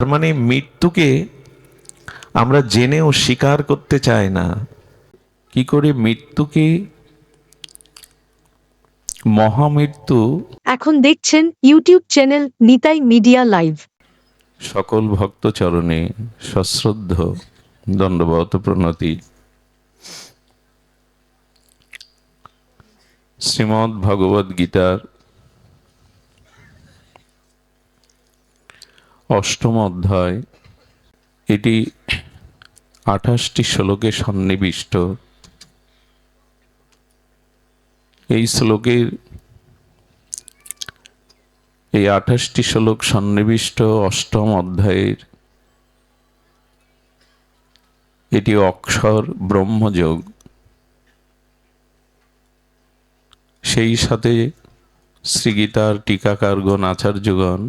তার মানে মৃত্যুকে আমরা জেনেও স্বীকার করতে চাই না। কি করে মৃত্যুকে মহামৃত্যু। এখন দেখছেন YouTube channel Nitai media live. সকল ভক্ত চরণে সশ্রদ্ধ দণ্ডবত প্রণতি। শ্রীমদ্ ভগবদ গীতার অষ্টম অধ্যায়, এটি 28টি শ্লোকে সন্নিবিষ্ট। এই শ্লোকের এই 28টি শ্লোক সন্নিবিষ্ট অষ্টম অধ্যায়ের এটি অক্ষর ব্রহ্মযোগ। সেই সাথে শ্রীগীতার টিকাকারগণ আচার্যগণ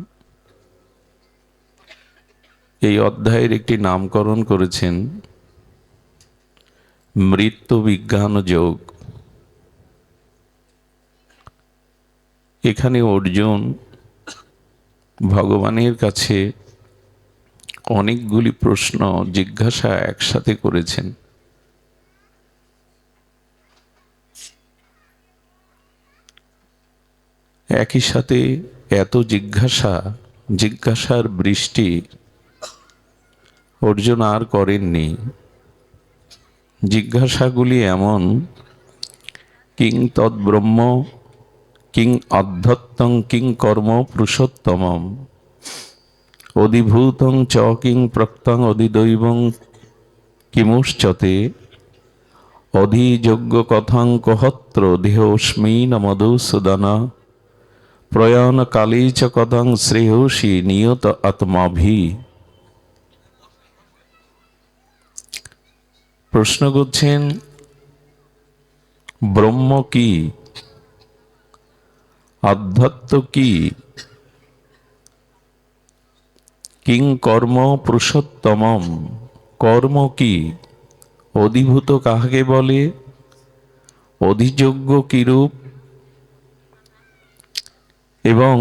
এই অধ্যায়ের একটি নামকরণ করেছেন মৃত্যু বিজ্ঞান যোগ। এখানে অর্জুন ভগবানের কাছে অনেকগুলি প্রশ্ন জিজ্ঞাসা একসাথে করেছেন। একই সাথে এত জিজ্ঞাসার বৃষ্টি অর্জুন আর করেননি। জিজ্ঞাসাগুলি এমন, কিং তদ্ব্রহ্ম, কিং অধ্যত্তং, কিং কর্ম পুরুষোত্তমম, অধিভূতং চ কিং প্রক্তং, অধিদৈবং কিমুশ্চতে, অধিযোগ্য কথং কহত্র দেহস্মি ন মধুসূদন, প্রয়াণ কালে চ কথং শ্রেয়সী নিয়ত আত্মাভি। প্রশ্ন করছেন ব্রহ্ম কি, অধ্যত্ত কি, কিং কর্ম পুরুষোত্তমম, কর্ম কি, অধিভূত কাহাকে বলে, অধিযোগ্য কিরূপ, এবং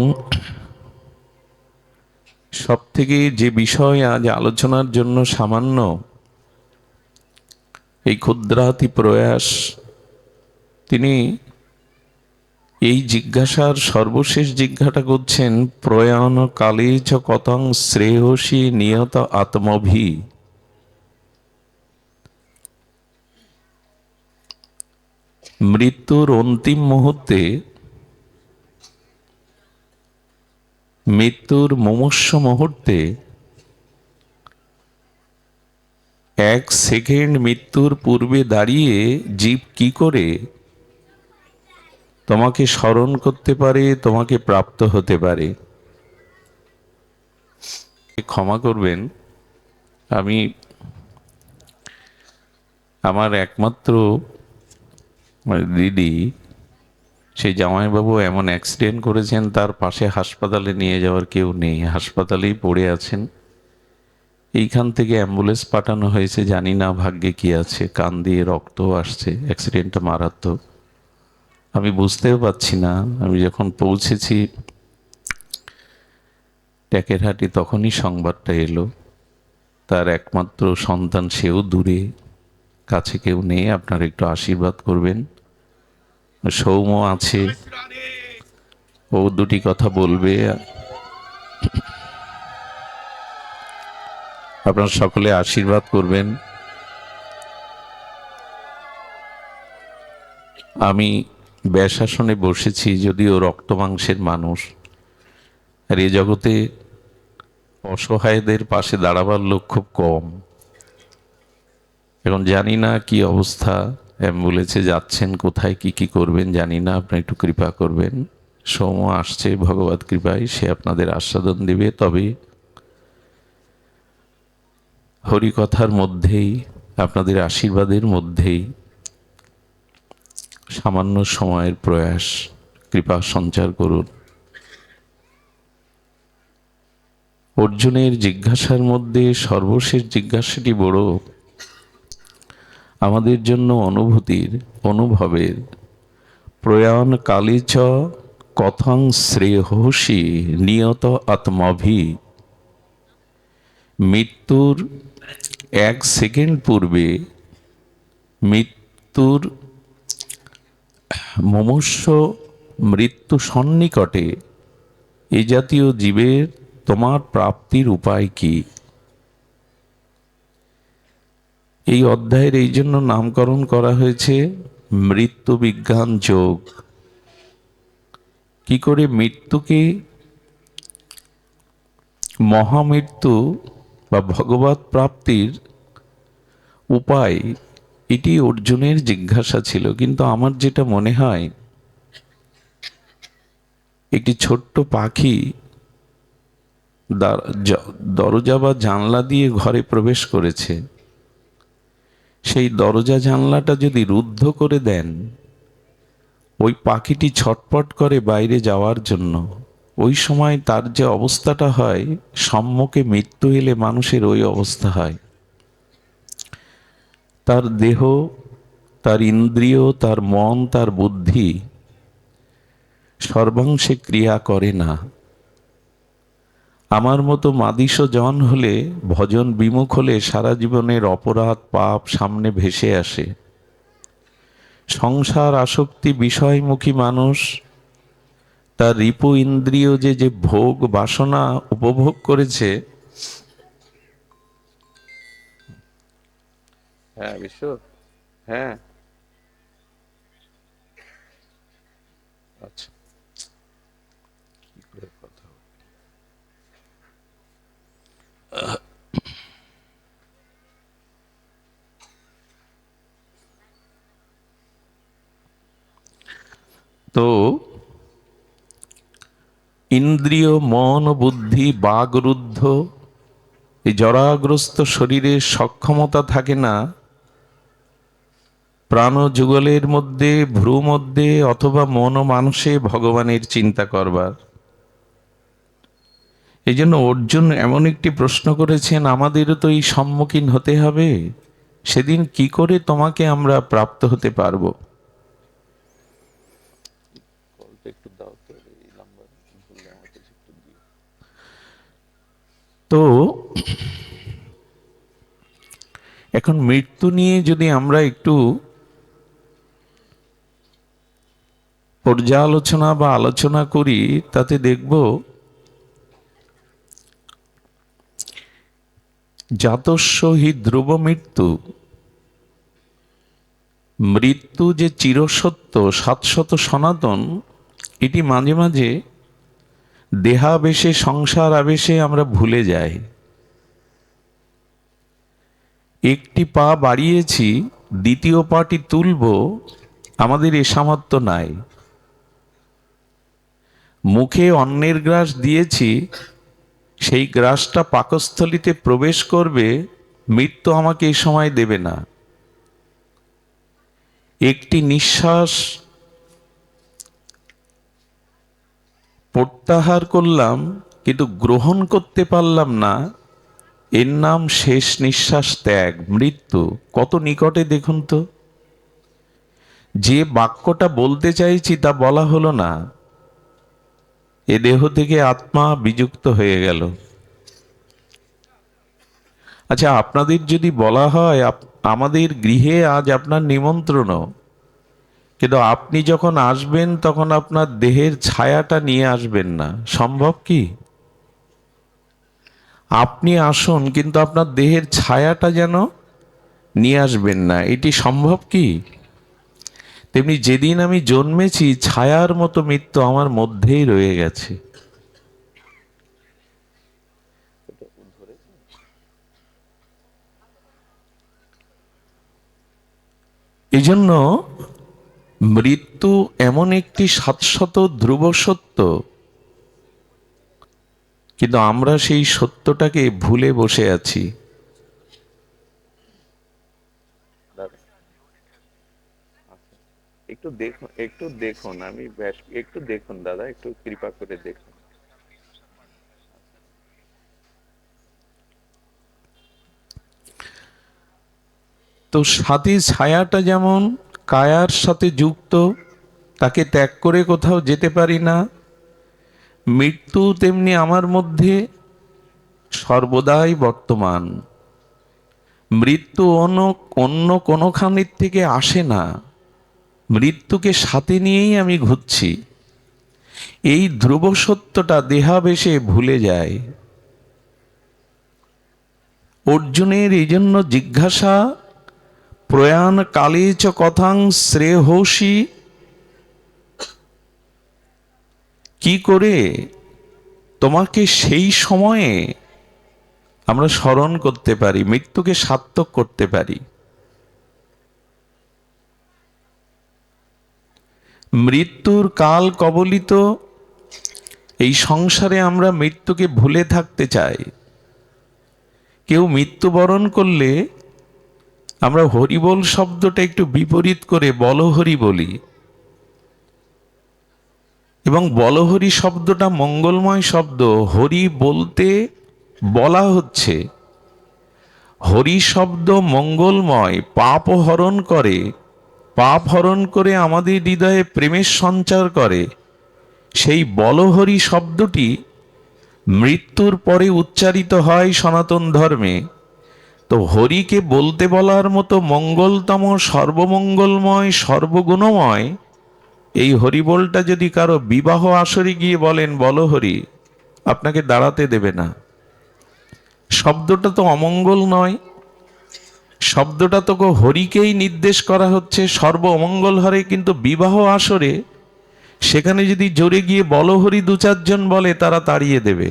সব থেকে যে বিষয় আজ আলোচনার জন্য সামান্য এই ক্ষুদ্রাতি প্রয়াস, তিনি এই জিজ্ঞাসার সর্বশেষ জিজ্ঞাসা করছেন প্রয়াণ কালে চ কথং শ্রেয়সী নিয়ত আত্মভি। মৃত্যুর অন্তিম মুহূর্তে, মৃত্যুর মুমূর্ষ মুহূর্তে, এক সেকেন্ড মৃত্যুর পূর্বে দাঁড়িয়ে জীব কি করে তোমাকে স্মরণ করতে পারে, তোমাকে প্রাপ্ত হতে পারে। ক্ষমা করবেন, আমি আমার একমাত্র দিদি, সেই জামাইবাবু এমন অ্যাক্সিডেন্ট করেছেন, তার পাশে হাসপাতালে নিয়ে যাওয়ার কেউ নেই, হাসপাতালেই পড়ে আছেন। এইখান থেকে অ্যাম্বুলেন্স পাঠানো হয়েছে, জানি না ভাগ্যে কি আছে, কান দিয়ে রক্ত আসছে, অ্যাক্সিডেন্টটা মারাত্মক। আমি বুঝতেও পারছি না। আমি যখন পৌঁছেছি ট্যাকেরহাটি, তখনই সংবাদটা এলো। তার একমাত্র সন্তান, সেও দূরে, কাছে কেউ নেই। আপনারা একটু আশীর্বাদ করবেন। সৌম্য আছে, ও দুটি কথা বলবে। আপনারা সকলে আশীর্বাদ করবেন। আমি ব্যাসাসনে বসেছি, যদিও রক্ত মাংসের মানুষ, আর এ জগতে অসহায়দের পাশে দাঁড়াবার লোক খুব কম। এখন জানি না কি অবস্থা, অ্যাম্বুলেন্সে যাচ্ছেন, কোথায় কি কি করবেন জানি না, আপনি একটু কৃপা করবেন। সৌম্য আসছে, ভগবত কৃপায় সে আপনাদের আস্বাদন দেবে। তবে হরিকথার মধ্যেই, আপনাদের আশীর্বাদের মধ্যেই সামান্য সময়ের প্রয়াস, কৃপা সঞ্চার করুন। অর্জুনের জিজ্ঞাসার মধ্যে সর্বশেষ জিজ্ঞাসাটি বড় আমাদের জন্য অনুভবের। প্রয়াণ কালে চ কথং শ্রেয়সী নিয়ত আত্মাভি। মৃত্যুর 1 সেকেন্ড পূর্বে, মৃত্যুর মুমূর্ষ মৃত্যু সন্নিকটে এই জাতীয় জীবের তোমার প্রাপ্তির উপায় কি? এই অধ্যায়ের এই জন্য নামকরণ করা হয়েছে মৃত্যু বিজ্ঞান যোগ। কি করে মৃত্যুকে মহামৃত্যু বা ভগবৎ প্রাপ্তির উপায়, এটি অর্জুনের জিজ্ঞাসা ছিল। কিন্তু আমার যেটা মনে হয়, একটি ছোট্ট পাখি দরজা বা জানলা দিয়ে ঘরে প্রবেশ করেছে, সেই দরজা জানলাটা যদি রুদ্ধ করে দেন, ওই পাখিটি ছটপট করে বাইরে যাওয়ার জন্য। ওই সময় তার যে অবস্থাটা হয়, সম্মুখে মৃত্যু এলে মানুষের ওই অবস্থা হয়। তার দেহ, তার ইন্দ্রিয়, তার মন, তার বুদ্ধি সর্বাংশে ক্রিয়া করে না। আমার মতো মাদিস জন হলে, ভজন বিমুখ হলে সারা জীবনের অপরাধ পাপ সামনে ভেসে আসে। সংসার আসক্তি বিষয়মুখী মানুষ তার রিপু ইন্দ্রিয় যে ভোগ বাসনা উপভোগ করেছে। হ্যাঁ বিশ্ব, হ্যাঁ আচ্ছা, কি করে কথা হবে? তো ইন্দ্রিয়, মন, বুদ্ধি, বাগরুদ্ধ এই জরাগ্রস্ত শরীরের সক্ষমতা থাকে না প্রাণ যুগলের মধ্যে, ভ্রু মধ্যে অথবা মন ও মানুষে ভগবানের চিন্তা করবার। এই জন্য অর্জুন এমন একটি প্রশ্ন করেছেন, আমাদেরও তো এই সম্মুখীন হতে হবে। সেদিন কি করে তোমাকে আমরা প্রাপ্ত হতে পারবো? তো এখন মৃত্যু নিয়ে যদি আমরা একটু পর্যালোচনা বা আলোচনা করি, তাতে দেখব জাতস্য হি ধ্রুব মৃত্যু। মৃত্যু যে চিরসত্য, শাশ্বত, সনাতন, এটি মাঝে মাঝে দেহাবেশে, সংসার আবেশে আমরা ভুলে যাই। একটি পা বাড়িয়েছি, দ্বিতীয় পাটি তুলব, আমাদের এ সামর্থ্য নাই। মুখে অন্নের গ্রাস দিয়েছি, সেই গ্রাসটা পাকস্থলিতে প্রবেশ করবে, মৃত্যু আমাকে এই সময় দেবে না। একটি নিঃশ্বাস প্রত্যাহার করলাম, কিন্তু গ্রহণ করতে পারলাম না, এর নাম শেষ নিঃশ্বাস ত্যাগ, মৃত্যু। কত নিকটে দেখুন তো। যে বাক্যটা বলতে চাইছি তা বলা হলো না, এ দেহ থেকে আত্মা বিযুক্ত হয়ে গেল। আচ্ছা, আপনাদের যদি বলা হয় আমাদের গৃহে আজ আপনার নিমন্ত্রণ, কিন্তু আপনি যখন আসবেন তখন আপনার দেহের ছায়াটা নিয়ে আসবেন না, সম্ভব কি? আপনি আসুন, কিন্তু আপনার দেহের ছায়াটা যেন নিয়ে আসবেন না, এটি সম্ভব কি? তেমনি যেদিন আমি জন্মেছি, ছায়ার মতো মৃত্যু আমার মধ্যেই রয়ে গেছে। এই জন্য মৃত্যু এমন একটি শাশ্বত ধ্রুব সত্য, কিন্তু আমরা সেই সত্যটাকে ভুলে বসে আছি। একটু দেখুন, একটু দেখুন, আমি একটু দেখুন দাদা, একটু কৃপা করে দেখুন। তো সাথে ছায়াটা যেমন কায়ার সাথে যুক্ত, তাকে ত্যাগ করে কোথাও যেতে পারি না, মৃত্যু তেমনি আমার মধ্যে সর্বদাই বর্তমান। মৃত্যু অন্য কোনোখানির থেকে আসে না, মৃত্যুকে সাথে নিয়েই আমি ঘুরছি। এই ধ্রুব সত্যটা দেহাবেশে ভুলে যায়। অর্জুনের এই জন্য জিজ্ঞাসা, প্রয়াণ কালে চ কথাং শ্রেয়সী, কি করে তোমাকে সেই সময়ে আমরা স্মরণ করতে পারি, মৃত্যুকে সার্থক করতে পারি। মৃত্যুর কাল কবলিত এই সংসারে আমরা মৃত্যুকে ভুলে থাকতে চাই। কেউ মৃত্যুবরণ করলে আমরা হরিবোল শব্দটা একটু বিপরীত করে বলহরি বলি, এবং বলহরি শব্দটা মঙ্গলময় শব্দ। হরি বলতে বলা হচ্ছে, হরি শব্দ মঙ্গলময়, পাপ হরণ করে, পাপ হরণ করে আমাদের হৃদয়ে প্রেমের সঞ্চার করে। সেই বলহরি শব্দটি মৃত্যুর পরে উচ্চারিত হয় সনাতন ধর্মে। তো হরিকে বলতে বলার মতো মঙ্গলতম, সর্বমঙ্গলময়, সর্বগুণময় এই হরিবোলটা যদি কারো বিবাহ আসরে গিয়ে বলেন বলো হরি, আপনাকে দাঁড়াতে দেবে না। শব্দটা তো অমঙ্গল নয়, শব্দটা তো হরিকেই নির্দেশ করা হচ্ছে, সর্ব অমঙ্গল হরে। কিন্তু বিবাহ আসরে সেখানে যদি জোরে গিয়ে বলো হরি দু চারজন বলে, তারা তাড়িয়ে দেবে।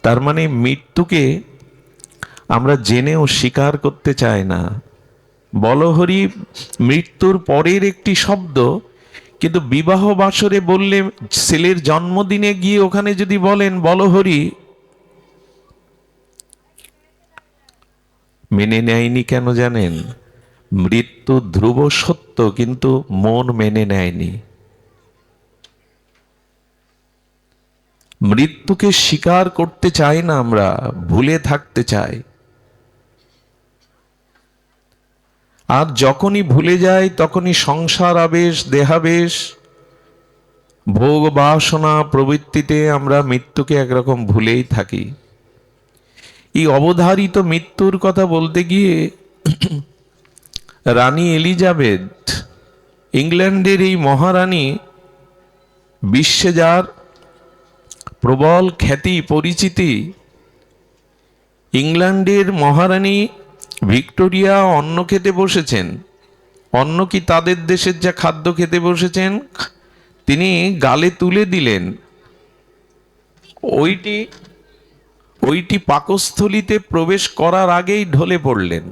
তার মানে মৃত্যুকে আমরা জেনেও স্বীকার করতে চাই না। বলহরি মৃত্যুর পরের একটি শব্দ, কিন্তু বিবাহ বাসরে বললে, ছেলের জন্মদিনে গিয়ে ওখানে যদি বলেন বলহরি, মেনে নেয়নি কেন জানেন? মৃত্যু ধ্রুব সত্য, কিন্তু মন মেনে নেয়নি। মৃত্যুকে স্বীকার করতে চাই না, আমরা ভুলে থাকতে চাই। আর যখনই ভুলে যাই তখনই সংসার আবেশ, দেহাবেশ, ভোগ বাসনা প্রবৃত্তিতে আমরা মৃত্যুকে একরকম ভুলেই থাকি। এই অবধারিত মৃত্যুর কথা বলতে গিয়ে রানী এলিজাবেথ, ইংল্যান্ডের এই মহারানী, বিশ্বে যার প্রবল খ্যাতি পরিচিতি, ইংল্যান্ডের মহারানী ভিক্টোরিয়া অন্ন খেতে বসেছেন। অন্ন কি তাদের দেশের যা খাদ্য খেতে বসেছেন, তিনি গালে তুলে দিলেন, ওইটি পাকস্থলিতে প্রবেশ করার আগেই ঢলে পড়লেন।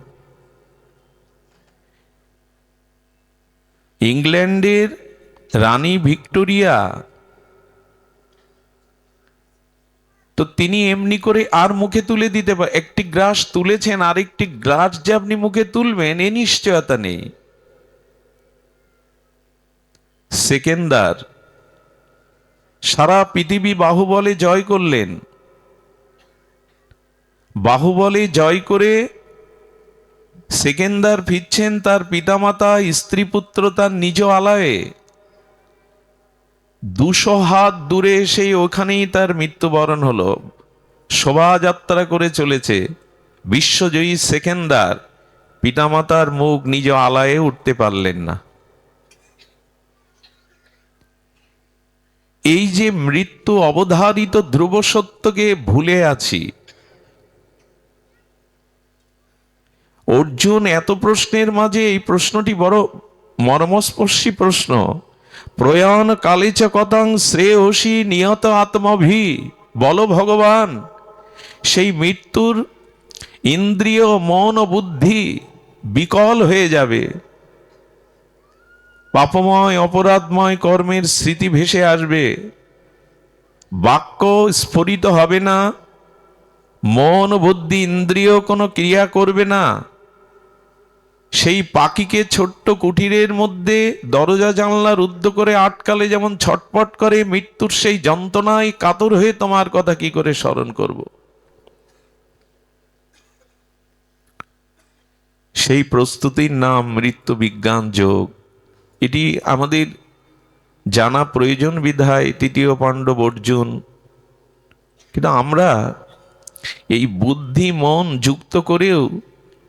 ইংল্যান্ডের রানী ভিক্টোরিয়া, তো তিনি এমনি করে আর মুখে তুলে দিতে পারেন? একটি গ্রাস তুলেছেন, আরেকটি গ্রাস যে আপনি মুখে তুলবেন এ নিশ্চয়তা নেই। সেকেন্দার সারা পৃথিবী বাহুবলে জয় করলেন। বাহুবলে জয় করে সেকেন্দার ফিরছেন তার পিতামাতা, স্ত্রী পুত্র, তার নিজ আলয়ে। 200 হাত দূরে এসে ওখানেই তার মৃত্যুবরণ হলো। শোভাযাত্রা করে চলেছে বিশ্বজয়ী সেকেন্দার, পিতামাতার মুখ নিজ আলয়ে উঠতে পারলেন না। এই যে মৃত্যু অবধারিত ধ্রুব সত্যকে ভুলে আছি। অর্জুন এত প্রশ্নের মাঝে এই প্রশ্নটি বড় মর্মস্পর্শী প্রশ্ন। প্রয়াণ কালে চ কথাং শ্রেয়সী নিয়ত আত্মভি, বলো ভগবান, সেই মৃত্যুর ইন্দ্রিয়, মন ও বুদ্ধি বিকল হয়ে যাবে। পাপময় অপরাধময় কর্মের স্মৃতি ভেসে আসবে, বাক্য স্ফুরিত হবে না, মন বুদ্ধি ইন্দ্রিয় কোনো ক্রিয়া করবে না। সেই পাখিকে ছোট্ট কুটিরের মধ্যে দরজা জানলা রুদ্ধ করে আটকালে যেমন ছটপট করে, মৃত্যুর সেই যন্ত্রণায় কাতর হয়ে তোমার কথা কি করে স্মরণ করব? সেই প্রস্তুতির নাম মৃত্যু বিজ্ঞান যোগ। এটি আমাদের জানা প্রয়োজন বিধায় তৃতীয় পাণ্ডব অর্জুন। কিন্তু আমরা এই বুদ্ধি মন যুক্ত করেও,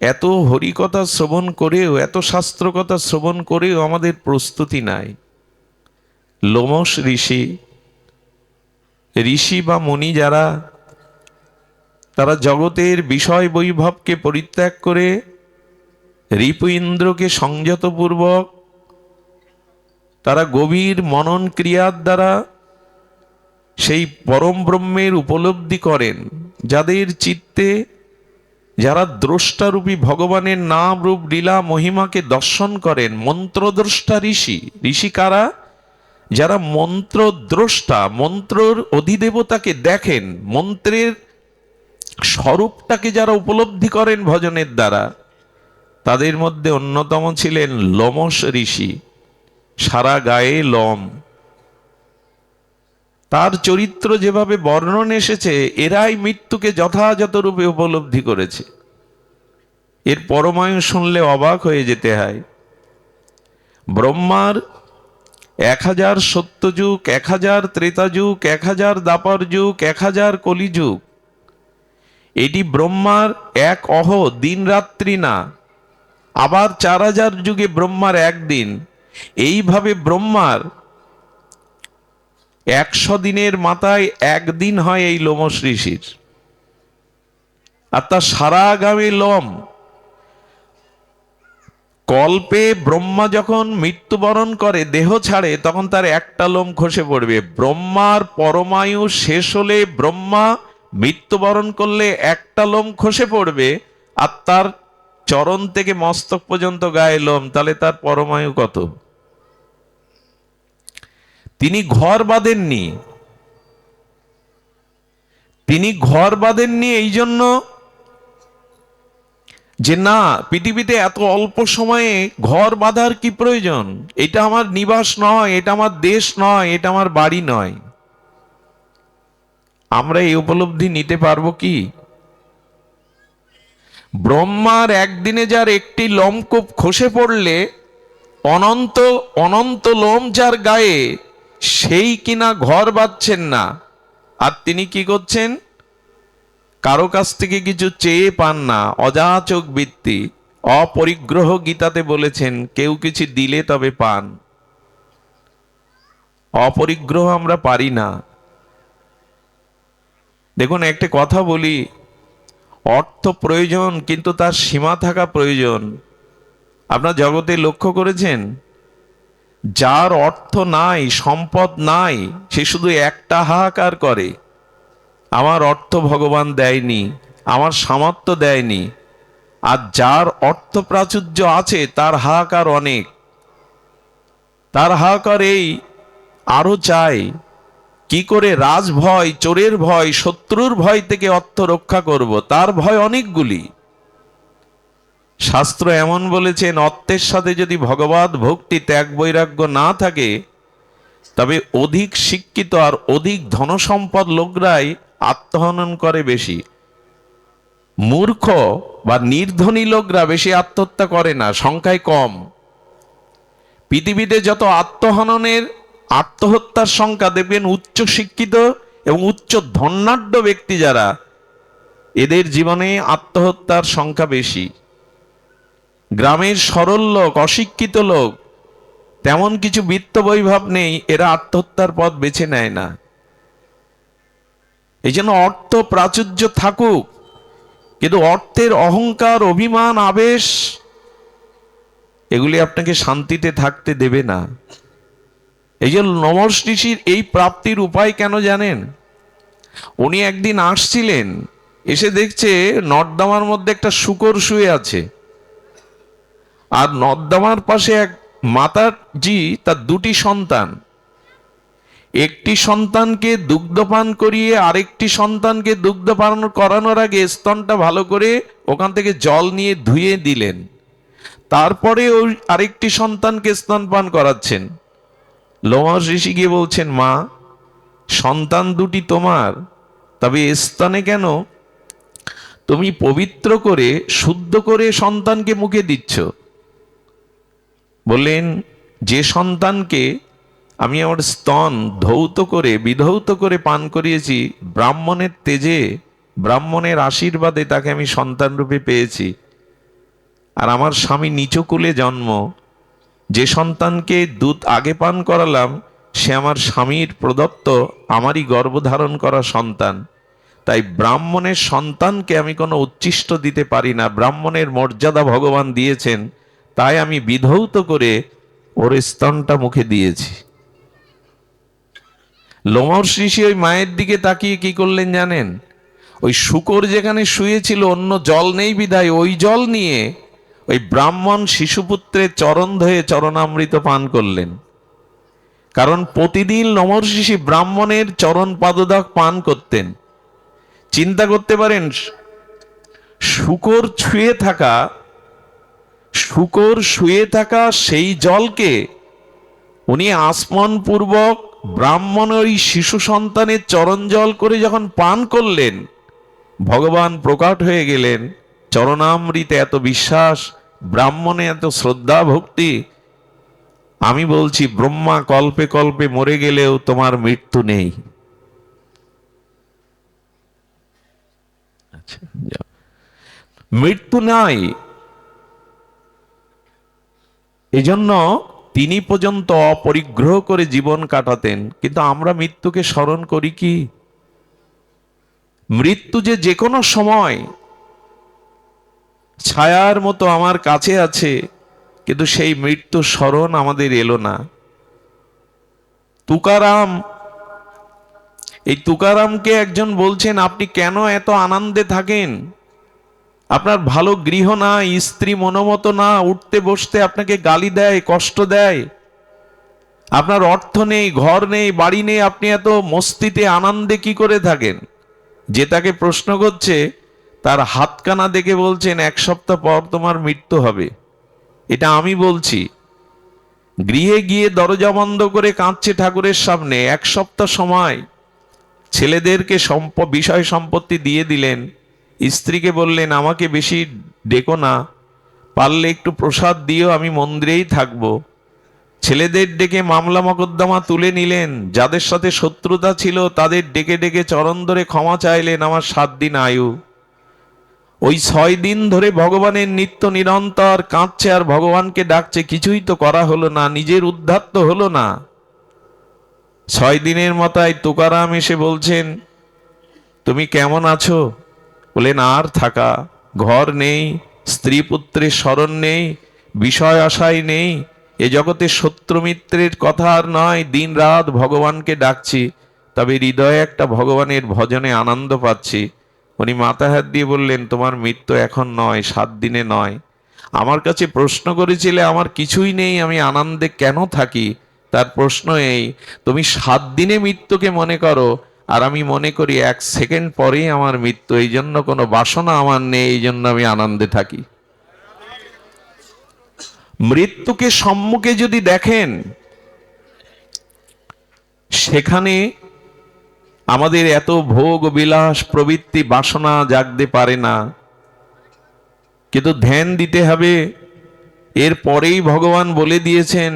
এত হরিকথা শ্রবণ করেও, এত শাস্ত্রকথা শ্রবণ করেও আমাদের প্রস্তুতি নাই। লোমশ ঋষি, ঋষি বা মুনি যারা, তারা জগতের বিষয় বৈভবকে পরিত্যাগ করে রিপু ইন্দ্রকে সংযতপূর্বক তারা গভীর মনন ক্রিয়ার দ্বারা সেই পরম ব্রহ্মের উপলব্ধি করেন। যাদের চিত্তে, যারা দ্রষ্টারূপী ভগবানের নাম রূপ লীলা মহিমাকে দর্শন করেন, মন্ত্রদ্রষ্টা ঋষি। ঋষি কারা? যারা মন্ত্রদ্রষ্টা, মন্ত্রর অধিদেবতাকে দেখেন, মন্ত্রের স্বরূপটাকে যারা উপলব্ধি করেন ভজনের দ্বারা, তাদের মধ্যে অন্যতম ছিলেন লোমশ ঋষি। সারা গায়ে লোম। তার চরিত্র যেভাবে বর্ণন এসেছে, এরাই মৃত্যুকে যথাযথ রূপে উপলব্ধি করেছে। এর পরমায়ু শুনলে অবাক হয়ে যেতে হয়। ব্রহ্মার 1000 সত্যযুগ, 1000 ত্রেতা যুগ, 1000 দ্বাপর যুগ, 1000 কলিযুগ। এটি ব্রহ্মার এক অহ, দিন রাত্রি না। আবার 4000 যুগে ব্রহ্মার একদিন। এইভাবে ব্রহ্মার 100 দিনের মাথায় একদিন হয় এই লোমশ ঋষির। আর তার সারা গায়ে লোম। কল্পে ব্রহ্মা যখন মৃত্যুবরণ করে, দেহ ছাড়ে, তখন তার একটা লোম খসে পড়বে। ব্রহ্মার পরমায়ু শেষ হলে, ব্রহ্মা মৃত্যুবরণ করলে একটা লোম খসে পড়বে। আর তার চরণ থেকে মস্তক পর্যন্ত গায়ে লোম, তাহলে তার পরমায়ু কত? তিনি ঘর বাঁধেননি। তিনি ঘর বাঁধেননি এই জন্য যে না, পৃথিবীতে এত অল্প সময়ে ঘর বাঁধার কি প্রয়োজন? এটা আমার নিবাস নয়, এটা আমার দেশ নয়, এটা আমার বাড়ি নয়। আমরা এই উপলব্ধি নিতে পারবো কি? ব্রহ্মার একদিনে যার একটি লোমকূপ খসে পড়লে অনন্ত অনন্ত লোম যার গায়ে, সেই কিনা ঘর বাঁধছেন না। আর তিনি কি করছেন? কারো কাছ থেকে কিছু চেয়ে পান না। অযাচক বৃত্তি, অপরিগ্রহ গীতাতে বলেছেন, কেউ কিছু দিলে তবে পান। অপরিগ্রহ আমরা পারি না। দেখুন, একটা কথা বলি, অর্থ প্রয়োজন, কিন্তু তার সীমা থাকা প্রয়োজন। আপনার জগতে লক্ষ্য করেছেন, যার অর্থ নাই, সম্পদ নাই, সে শুধু একটা হাহাকার করে, আমার অর্থ ভগবান দেয়নি, আমার সামর্থ্য দেয়নি। আর যার অর্থ প্রাচুর্য আছে, তার হাহাকার অনেক। তার হাহাকার এই, আরো চাই। কি করে রাজভয়, চোরের ভয়, শত্রুর ভয় থেকে অর্থ রক্ষা করব, তার ভয় অনেকগুলি। শাস্ত্র এমন বলেছেন, অর্থের সাথে যদি ভগবত ভক্তি, ত্যাগ, বৈরাগ্য না থাকে, তবে অধিক শিক্ষিত আর অধিক ধনসম্পদ লোকরাই আত্মহনন করে বেশি। মূর্খ বা নির্ধনী লোকরা বেশি আত্মহত্যা করে না, সংখ্যায় কম। পৃথিবীতে যত আত্মহত্যার সংখ্যা দেখবেন, উচ্চ শিক্ষিত এবং উচ্চ ধনাঢ্য ব্যক্তি যারা, এদের জীবনে আত্মহত্যার সংখ্যা বেশি। গ্রামের সরল লোক, অশিক্ষিত লোক, তেমন কিছু বিত্ত বৈভব নেই, এরা আত্মহত্যার পথ বেছে নেয় না। এই জন্য অর্থ প্রাচুর্য থাকুক, কিন্তু অর্থের অহংকার, অভিমান, আবেশ, এগুলি আপনাকে শান্তিতে থাকতে দেবে না। এই যে লোমশ ঋষির এই প্রাপ্তির উপায় কেন জানেন? উনি একদিন আসছিলেন, এসে দেখছে নর্দমার মধ্যে একটা শূকর শুয়ে আছে। আর নর্দমার পাশে এক মাতাজি, তার 2টি সন্তান। একটি সন্তানকে দুগ্ধপান করিয়ে আরেকটি সন্তানকে দুগ্ধপান করানোর আগে স্তনটা ভালো করে ওখান থেকে জল নিয়ে ধুয়ে দিলেন। তারপরে ওই আরেকটি সন্তানকে স্তনপান করাচ্ছেন। লোমশ ঋষি গিয়ে বলছেন, মা, সন্তান 2টি তোমার, তবে স্তনে কেন তুমি পবিত্র করে, শুদ্ধ করে সন্তানকে মুখে দিচ্ছ? বললেন, যে সন্তানকে আমি আমার স্তন ধৌত করে, বিধৌত করে পান করিয়েছি ব্রাহ্মণের তেজে, ব্রাহ্মণের আশীর্বাদে তাকে আমি সন্তান রূপে পেয়েছি। আর আমার স্বামী নিচকুলে জন্ম, যে সন্তানকে দুধ আগে পান করালাম সে আমার স্বামীর প্রদত্ত, আমারই গর্ভধারণ করা সন্তান। তাই ব্রাহ্মণের সন্তানকে আমি কোনো উচ্ছিষ্ট দিতে পারি না। ব্রাহ্মণের মর্যাদা ভগবান দিয়েছেন, তাই আমি বিধৌত করে ওর স্তনটা মুখে দিয়েছি। লোমহর্ষি ঋষি ওই মায়ের দিকে তাকিয়ে কি করলেন জানেন? ওই শূকর যেখানে শুয়েছিল, অন্য জল নেই বিধায় ওই জল নিয়ে ওই ব্রাহ্মণ শিশুপুত্রের চরণ ধয়ে চরণামৃত পান করলেন। কারণ প্রতিদিন লোমহর্ষি ঋষি ব্রাহ্মণের চরণ পাদদাগ পান করতেন। চিন্তা করতে পারেন, শূকর শুয়ে থাকা সেই জলকে উনি আসমন পূর্বক ব্রাহ্মণ ওই শিশু সন্তানের চরণ জল করে যখন পান করলেন, ভগবান প্রকট হয়ে গেলেন। চরণামৃতে এত বিশ্বাস, ব্রাহ্মণে এত শ্রদ্ধা ভক্তি। আমি বলছি, ব্রহ্মা কল্পে কল্পে মরে গেলেও তোমার মৃত্যু নেই। আচ্ছা, মৃত্যু নাই। এজন্য তিনি পর্যন্ত অপরিগ্রহ করে জীবন কাটাতেন। কিন্তু আমরা মৃত্যুকে স্মরণ করি কি? মৃত্যু যে কোনো সময় ছায়ার মতো আমার কাছে আছে, কিন্তু সেই মৃত্যু স্মরণ আমাদের এলো না। তুকারামকে একজন বলছেন, আপনি কেন এত আনন্দে থাকেন? আপনার ভালো গৃহ না, স্ত্রী মনোমতো না, উঠতে বসতে আপনাকে গালি দেয়, কষ্ট দেয়। আপনার অর্থ নেই, ঘর নেই, বাড়ি নেই, আপনি এত মস্তিতে আনন্দে কি করে থাকেন? যে তাকে প্রশ্ন করছে তার হাতকানা দেখে বলছেন, 1 সপ্তাহ পর তোমার মৃত্যু হবে। এটা আমি বলছি। গৃহে গিয়ে দরজা বন্ধ করে কাঁদছে ঠাকুরের সামনে। 1 সপ্তাহ সময় ছেলেদেরকে বিষয় সম্পত্তি দিয়ে দিলেন। স্ত্রীকে বললেন, আমাকে বেশি ডেকো না, পারলে একটু প্রসাদ দিও, আমি মন্দিরেই থাকবো। ছেলেদের ডেকে মামলা মকদ্দমা তুলে নিলেন। যাদের সাথে শত্রুতা ছিল তাদের ডেকে ডেকে চরণ ধরে ক্ষমা চাইলেন, আমার 7 দিন আয়ু। ওই 6 দিন ধরে ভগবানের নিত্য নিরন্তর কাঁদছে আর ভগবানকে ডাকছে, কিছুই তো করা হলো না, নিজের উদ্ধার তো হলো না। 6 দিনের মাথায় তুকারাম এসে বলছেন, তুমি কেমন আছো? বলেন, আর থাকা, ঘর নেই, স্ত্রী পুত্রের স্মরণ নেই, বিষয় আশাই নেই। এ জগতে শত্রু মিত্রের কথা আর নয়, দিন রাত ভগবানকে ডাকছি, তবে হৃদয়ে একটা ভগবানের ভজনে আনন্দ পাচ্ছি। উনি মাথা হাত দিয়ে বললেন, তোমার মৃত্যু এখন নয়, 7 দিনে নয়। আমার কাছে প্রশ্ন করেছিলে আমার কিছুই নেই, আমি আনন্দে কেন থাকি? তার প্রশ্ন এই, তুমি 7 দিনে মৃত্যুকে মনে করো, আর আমি মনে করি 1 সেকেন্ড পরেই আমার মৃত্যু। এই জন্য কোনো বাসনা আমার নেই, এই জন্য আমি আনন্দে থাকি। মৃত্যুকে সম্মুখে যদি দেখেন, সেখানে আমাদের এত ভোগ বিলাস প্রবৃত্তি বাসনা জাগতে পারে না। কিন্তু ধ্যান দিতে হবে। এর পরেই ভগবান বলে দিয়েছেন,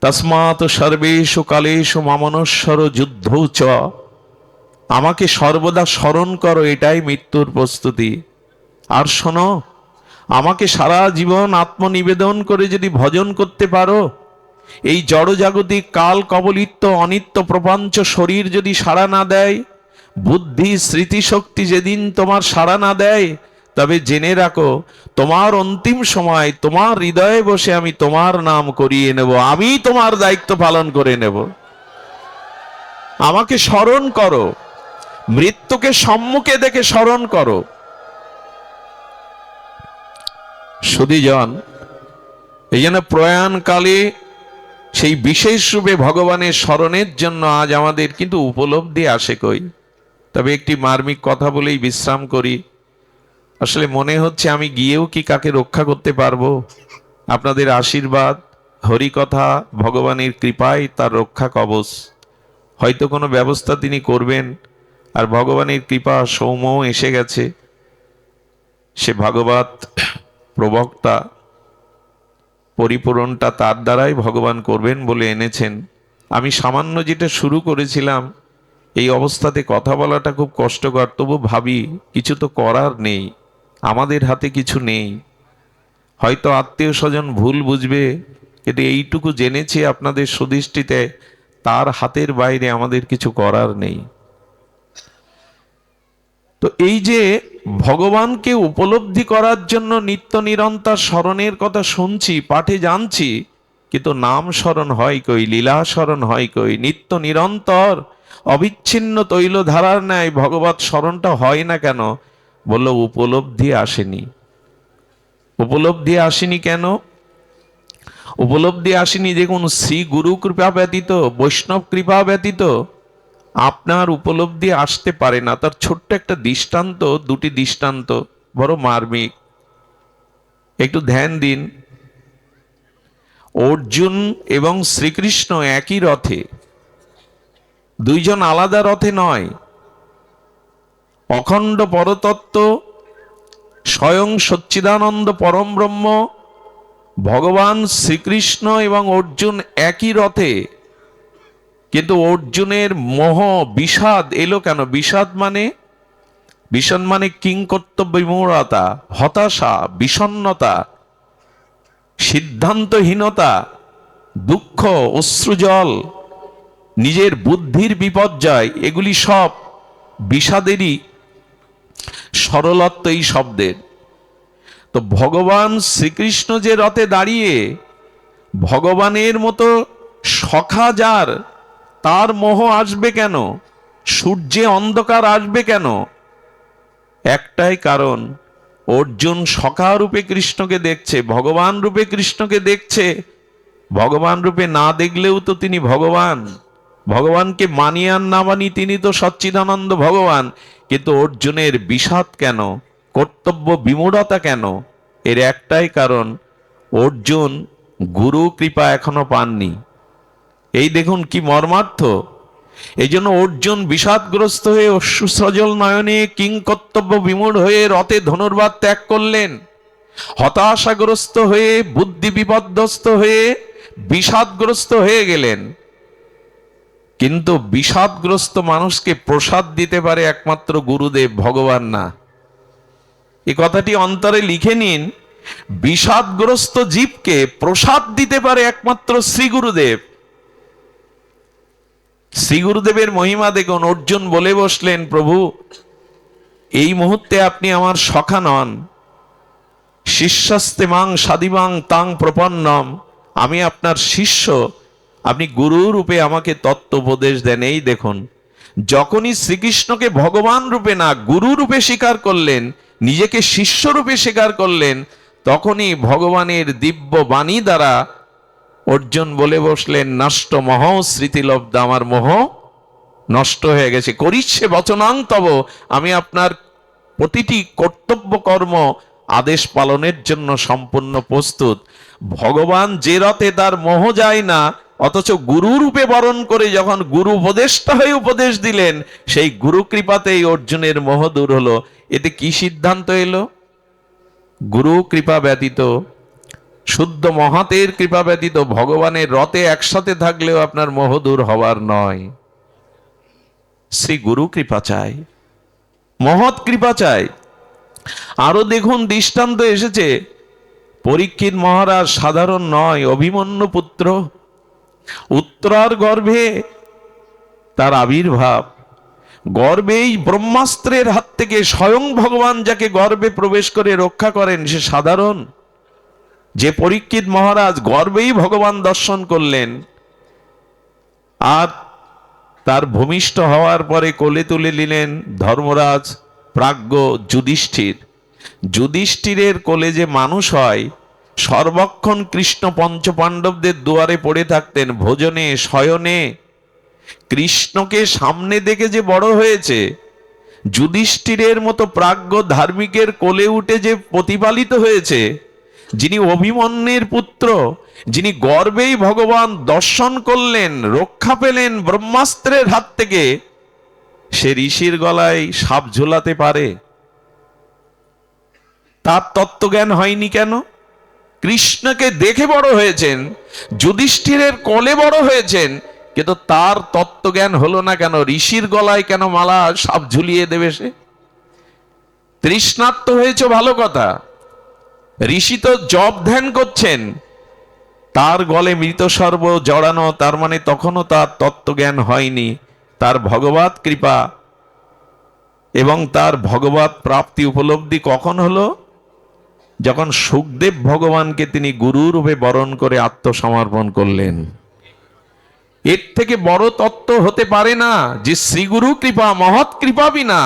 তস্মাৎ সর্বেষু কালেষু মামনশ্বর যুদ্ধ চ। আমাকে সর্বদা স্মরণ করো, এটাই মৃত্যুর প্রস্তুতি। আর শোনো, আমাকে সারা জীবন আত্মনিবেদন করে যদি ভজন করতে পারো, এই জড়জাগতিক কাল কবলিত অনিত্য প্রপঞ্চ শরীর যদি সাড়া না দেয়, বুদ্ধি স্মৃতিশক্তি যেদিন তোমার সাড়া না দেয়, তবে জেনে রাখো, তোমার অন্তিম সময় তোমার হৃদয়ে বসে আমি তোমার নাম করিয়ে নেব, আমি তোমার দায়িত্ব পালন করে নেব। আমাকে স্মরণ করো, মৃত্যুকে সম্মুখে দেখে স্মরণ করো। সুধীজন, এই জন্য প্রয়াণকালে সেই বিশেষ রূপে ভগবানের স্মরণের জন্য আজ আমাদের কিন্তু উপলব্ধি আসে কই। তবে একটি মার্মিক কথা বলেই বিশ্রাম করি। আসলে মনে হচ্ছে আমি গিয়েও কি কাকে রক্ষা করতে পারবো? আপনাদের আশীর্বাদ, হরিকথা, ভগবানের কৃপায় তার রক্ষা কবচ। হয়তো কোনো ব্যবস্থা তিনি করবেন, আর ভগবানের কৃপা সৌম্য এসে গেছে। সে ভাগবত প্রবক্তা, পরিপূরণটা তার দ্বারাই ভগবান করবেন বলে এনেছেন। আমি সামান্য যেটা শুরু করেছিলাম, এই অবস্থাতে কথা বলাটা খুব কষ্টকর। তবু ভাবি কিছু তো করার নেই, আমাদের হাতে কিছু নেই। হয়তো আত্মীয় স্বজন ভুল বুঝবে, কিন্তু এইটুকু জেনেছি আপনাদের সুদৃষ্টিতে তার হাতের বাইরে আমাদের কিছু করার নেই। তো এই যে ভগবানকে উপলব্ধি করার জন্য নিত্য নিরন্তর স্মরণের কথা শুনছি, পাঠে জানছি, কিন্তু নাম স্মরণ হয় কই, লীলা স্মরণ হয় কই, নিত্য নিরন্তর অবিচ্ছিন্ন তৈলধারার ন্যায় ভগবত স্মরণটা হয় না কেন? বলল উপলব্ধি আসেনি। উপলব্ধি আসেনি কেন? উপলব্ধি আসেনি দেখুন, শ্রী গুরু কৃপা ব্যতীত, বৈষ্ণব কৃপা ব্যতীত আপনার উপলব্ধি আসতে পারে না। তার ছোট্ট একটা দৃষ্টান্ত, দুটি দৃষ্টান্ত বড় মার্মিক, একটু ধ্যান দিন। অর্জুন এবং শ্রীকৃষ্ণ একই রথে, দুইজন আলাদা রথে নয়। অখণ্ড পরতত্ত্ব স্বয়ং সচ্চিদানন্দ পরম ব্রহ্ম ভগবান শ্রীকৃষ্ণ এবং অর্জুন একই রথে, কিন্তু অর্জুনের মোহ বিষাদ এলো কেন? বিষাদ মানে কিংকর্তব্য বিমূঢ়তা, হতাশা, বিষণ্ণতা, সিদ্ধান্তহীনতা, দুঃখ, অশ্রুজল, নিজের বুদ্ধির বিপর্যয়, এগুলি সব বিষাদেরই সরলত্ব এই শব্দের। তো ভগবান শ্রীকৃষ্ণ যে রথে দাঁড়িয়ে, ভগবানের মতো সখা যার, তার মোহ আসবে কেন? সূর্যে অন্ধকার আসবে কেন? একটাই কারণ, অর্জুন সখা রূপে কৃষ্ণকে দেখছে, ভগবান রূপে কৃষ্ণকে দেখছে। ভগবান রূপে না দেখলেও তো তিনি ভগবান। ভগবানকে মানি আর না মানি তিনি তো সচ্চিদানন্দ ভগবান। কিন্তু অর্জুনের বিষাদ কেন, কর্তব্য বিমূঢ়তা কেন? এর একটাই কারণ, অর্জুন গুরু কৃপা এখনো পাননি। এই দেখুন কি মর্মার্থ। এই জন্য অর্জুন বিষাদগ্রস্ত হয়ে অশ্রুসজল নয়নে কিংকর্তব্য বিমূঢ় হয়ে রথে ধনুর্বাদ ত্যাগ করলেন। হতাশাগ্রস্ত হয়ে, বুদ্ধি বিপর্যস্ত হয়ে, বিষাদগ্রস্ত হয়ে গেলেন। কিন্তু বিষাদগ্রস্ত মানুষকে প্রসাদ দিতে পারে একমাত্র গুরুদেব, ভগবান না। এই কথাটি অন্তরে লিখে নিন। বিষাদগ্রস্ত জীবকে প্রসাদ দিতে পারে একমাত্র শ্রী গুরুদেব। শ্রী গুরুদেবের মহিমা দেখুন। অর্জুন বলে বসলেন, প্রভু এই মুহূর্তে আপনি আমার সখা নন। শিষ্যস্তে মাং সাদিমাং তাং প্রপন্নম, আমি আপনার শিষ্য, আপনি গুরু রূপে আমাকে তত্ত্ব উপদেশ দেন। এই দেখুন, যখনই শ্রীকৃষ্ণকে ভগবান রূপে না গুরু রূপে স্বীকার করলেন, নিজেকে শিষ্য রূপে স্বীকার করলেন, তখনই ভগবানের দিব্য বাণী দ্বারা অর্জুন বলে বসলেন, নষ্ট মোহ স্মৃতিলব্ধ, আমার মোহ নষ্ট হয়ে গেছে। করিচ্ছে বচনাং তব, আমি আপনার প্রতিটি কর্তব্য কর্ম আদেশ পালনের জন্য সম্পূর্ণ প্রস্তুত। ভগবান যে রথে তার মোহ যায় না, অথচ গুরু রূপে বরণ করে যখন গুরু উপদেষ্টা হয়ে উপদেশ দিলেন, সেই গুরু কৃপাতেই অর্জুনের মোহ দূর হলো। এতে কি সিদ্ধান্ত এলো? গুরু কৃপা ব্যতীত, শুদ্ধ মহাতের কৃপা ব্যতীত ভগবানের রথে একসাথে থাকলেও আপনার মোহ দূর হওয়ার নয়। শ্রী গুরু কৃপা চাই, মহৎ কৃপা চাই। আরো দেখুন দৃষ্টান্ত এসেছে। পরীক্ষিত মহারাজ সাধারণ নয়, অভিমন্যু পুত্র। উত্তরার গর্ভে তার আবির্ভাব, গর্ভেই ব্রহ্মাস্ত্রের হাত থেকে স্বয়ং ভগবান যাকে গর্ভে প্রবেশ করে রক্ষা করেন, সে সাধারণ? যে পরীক্ষিত মহারাজ গর্ভেই ভগবান দর্শন করলেন, আর তার ভূমিষ্ঠ হওয়ার পরে কোলে তুলে নিলেন ধর্মরাজ প্রাজ্ঞ যুধিষ্ঠির। যুধিষ্ঠিরের কোলে যে মানুষ হয়, সর্বক্ষণ কৃষ্ণ পঞ্চপাণ্ডবদের দুয়ারে পড়ে থাকতেন, ভোজনে শয়নে কৃষ্ণকে সামনে দেখে যে বড় হয়েছে, যুধিষ্ঠিরের মতো প্রাজ্ঞ ধার্মিকের কোলে উঠে যে প্রতিপালিত হয়েছে, যিনি অভিমন্যুর পুত্র, যিনি গর্ভেই ভগবান দর্শন করলেন, রক্ষা পেলেন ব্রহ্মাস্ত্রের হাত থেকে, সে ঋষির গলায় সাপ ঝোলাতে পারে? তার তত্ত্বজ্ঞান হয়নি কেন? কৃষ্ণকে দেখে বড় হয়েছেন, যুধিষ্ঠিরের কোলে বড় হয়েছেন, কিন্তু তার তত্ত্বজ্ঞান হলো না কেন? ঋষির গলায় কেন মালা সাপ ঝুলিয়ে দেবে সে? তৃষ্ণার্ত হয়েছে ভালো কথা, ঋষি তো জপ ধ্যান করছেন, তার গলে মৃত সর্ব জড়ানো, তার মানে তখনও তার তত্ত্বজ্ঞান হয়নি। তার ভগবত কৃপা এবং তার ভগবত প্রাপ্তি উপলব্ধি কখন হলো? যখন সুখদেব ভগবানকে তিনি গুরু রূপে বরণ করে আত্মসমর্পণ করলেন। এর থেকে বড় তত্ত্ব হতে পারে না যে শ্রীগুরু কৃপা, মহৎ কৃপা বিনা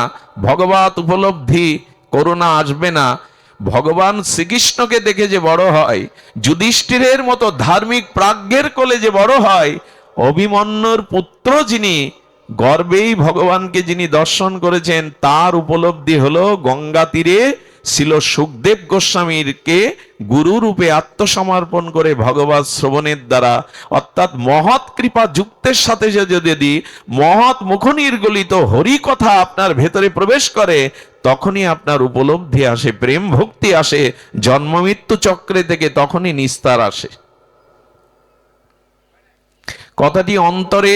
ভগবত উপলব্ধি করুণা আসবে না। ভগবান শ্রীকৃষ্ণকে দেখে যে বড় হয়, যুধিষ্ঠিরের মতো ধার্মিক প্রাজ্ঞের কোলে যে বড় হয়, অভিমন্যুর পুত্র যিনি গর্বেই ভগবানকে যিনি দর্শন করেছেন, তার উপলব্ধি হলো গঙ্গা তীরে ছিল সুখদেব গোস্বামীকে গুরু রূপে আত্মসমর্পণ করে ভগবত শ্রবণের দ্বারা, অর্থাৎ মহৎ কৃপা যুক্তের সাথে যদি মহৎ মুখনির্গলিত হরি কথা আপনার ভেতরে প্রবেশ করে, তখনই আপনার উপলব্ধি আসে, প্রেম ভক্তি আসে, জন্ম মৃত্যু চক্রে থেকে তখনই নিস্তার আসে। কথাটি অন্তরে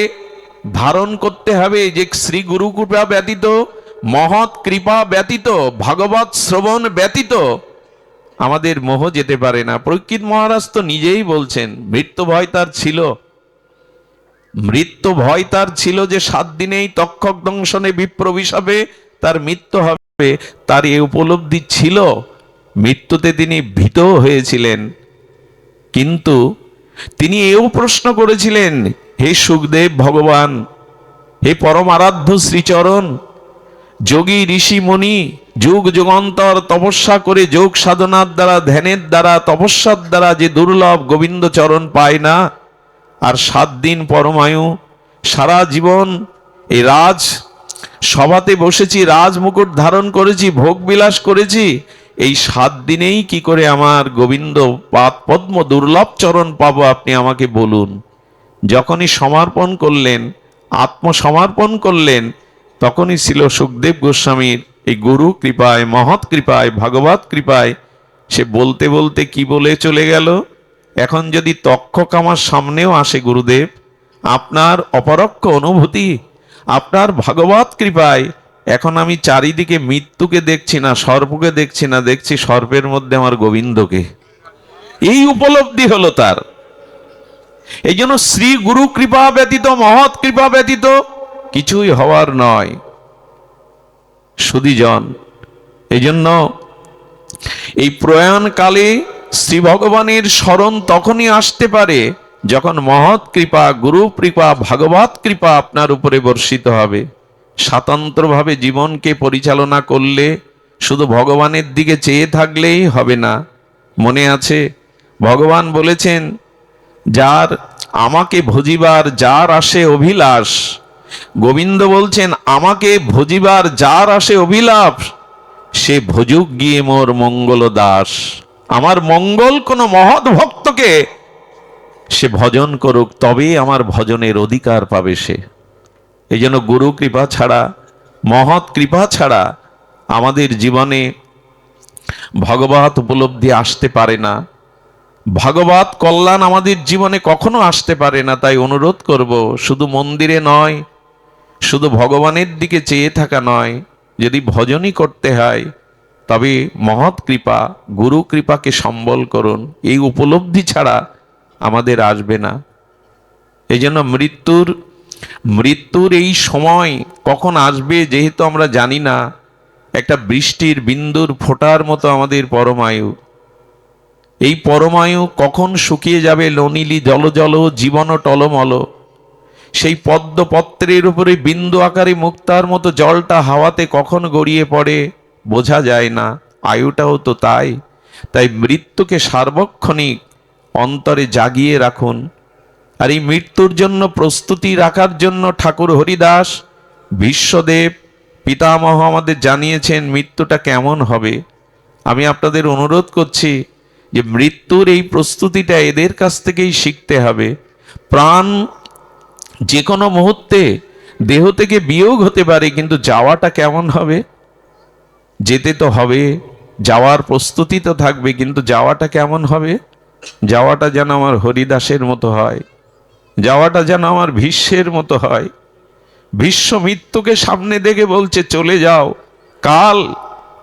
ধারণ করতে হবে যে শ্রী গুরু কৃপা ব্যতীত, মহৎ কৃপা ব্যতীত, ভাগবত শ্রবণ ব্যতীত আমাদের মোহ যেতে পারে না। পরীক্ষিত মহারাজ তো নিজেই বলছেন, মৃত্যু ভয় তার ছিল, মৃত্যু ভয় তার ছিল যে 7 দিনেই তক্ষক দংশনে বিপ্রবিশাপে তার মৃত্যু হবে, তার এই উপলব্ধি ছিল। মৃত্যুতে তিনি ভীত হয়েছিলেন, কিন্তু তিনি এও প্রশ্ন করেছিলেন, হে সুখদেব ভগবান, হে পরম আরাধ্য শ্রীচরণ, যোগী ঋষি মুনি যুগ যুগান্তর তপস্যা করে যোগ সাধনার দ্বারা, ধ্যানের দ্বারা, তপস্যার দ্বারা যে দুর্লভ গোবিন্দ চরণ পায় না, আর 7 দিন পরমায়ু, সারা জীবন এই রাজ সভাতে বসেছি, রাজ মুকুট ধারণ করেছি, ভোগ বিলাস করেছি, এই 7 দিনেই কি করে আমার গোবিন্দ পাদ পদ্ম দুর্লভ চরণ পাবো, আপনি আমাকে বলুন। যখনই সমর্পণ করলেন, আত্মসমর্পণ করলেন, তখনই ছিল সুখদেব গোস্বামীর এই গুরু কৃপায়, মহৎ কৃপায়, ভাগবত কৃপায় সে বলতে বলতে কি বলে চলে গেল। এখন যদি তক্ষক আমার সামনেও আসে, গুরুদেব আপনার অপরোক্ষ অনুভূতি, আপনার ভাগবত কৃপায় এখন আমি চারিদিকে মৃত্যুকে দেখছি না, সর্পকে দেখছি না, দেখছি সর্পের মধ্যে আমার গোবিন্দকে। এই উপলব্ধি হলো তার। এই জন্য শ্রী গুরু কৃপা ব্যতীত, মহৎ কৃপা ব্যতীত কিছুই হওয়ার নয় সুধীজন। এই জন্য এই প্রয়াণকালে শ্রী ভগবানের স্মরণ তখনই আসতে পারে যখন মহৎ কৃপা, গুরু কৃপা, ভাগবত কৃপা আপনার উপরে বর্ষিত হবে। স্বতন্ত্রভাবে জীবনকে পরিচালনা করলে শুধু ভগবানের দিকে চেয়ে থাকলেই হবে না। মনে আছে ভগবান বলেছেন, যার আমাকে ভজিবার যার আসে অভিলাষ, গোবিন্দ বলছেন আমাকে ভজিবার যার আসে অভিলাষ, সে ভজুক গিয়ে মোর মঙ্গল দাস। আমার মঙ্গল কোন মহৎ ভক্তকে সে ভজন করুক, তবেই আমার ভজনের অধিকার পাবে সে। এই জন্য গুরু কৃপা ছাড়া, মহৎ কৃপা ছাড়া আমাদের জীবনে ভগবত উপলব্ধি আসতে পারে না, ভাগবত কল্যাণ আমাদের জীবনে কখনো আসতে পারে না। তাই অনুরোধ করব, শুধু মন্দিরে নয়, শুধু ভগবানের দিকে চেয়ে থাকা নয়, যদি ভজনই করতে হয় তবে মহৎ কৃপা, গুরু কৃপাকে সম্বল করুন। এই উপলব্ধি ছাড়া আমাদের আসবে না। এই জন্য মৃত্যুর এই সময় কখন আসবে যেহেতু আমরা জানি না, একটা বৃষ্টির বিন্দুর ফোঁটার মতো আমাদের পরমায়ু। এই পরমায়ু কখন শুকিয়ে যাবে, লনিলি জল জল জীবন টলমল, সেই পদ্মপত্রের উপরে বিন্দু আকারে মুক্তার মতো জলটা হাওয়াতে কখন গড়িয়ে পড়ে বোঝা যায় না। আয়ুটাও তো তাই। তাই মৃত্যুকে সার্বক্ষণিক অন্তরে জাগিয়ে রাখুন। আর এই মৃত্যুর জন্য প্রস্তুতি রাখার জন্য ঠাকুর হরিদাস, বিশ্বদেব, পিতামহ আমাদের জানিয়েছেন মৃত্যুটা কেমন হবে। আমি আপনাদের অনুরোধ করছি যে মৃত্যুর এই প্রস্তুতিটা এদের কাছ থেকেই শিখতে হবে। প্রাণ যে কোনো মুহূর্তে দেহ থেকে বিয়োগ হতে পারে, কিন্তু যাওয়াটা কেমন হবে? যেতে তো হবে, যাওয়ার প্রস্তুতি তো থাকবে, কিন্তু যাওয়াটা কেমন হবে? যাওয়াটা যেন আমার হরিদাসের মতো হয়, যাওয়াটা যেন আমার ভীষ্মের মতো হয়। ভীষ্ম মৃত্যুকে সামনে দেখে বলছে, চলে যাও, কাল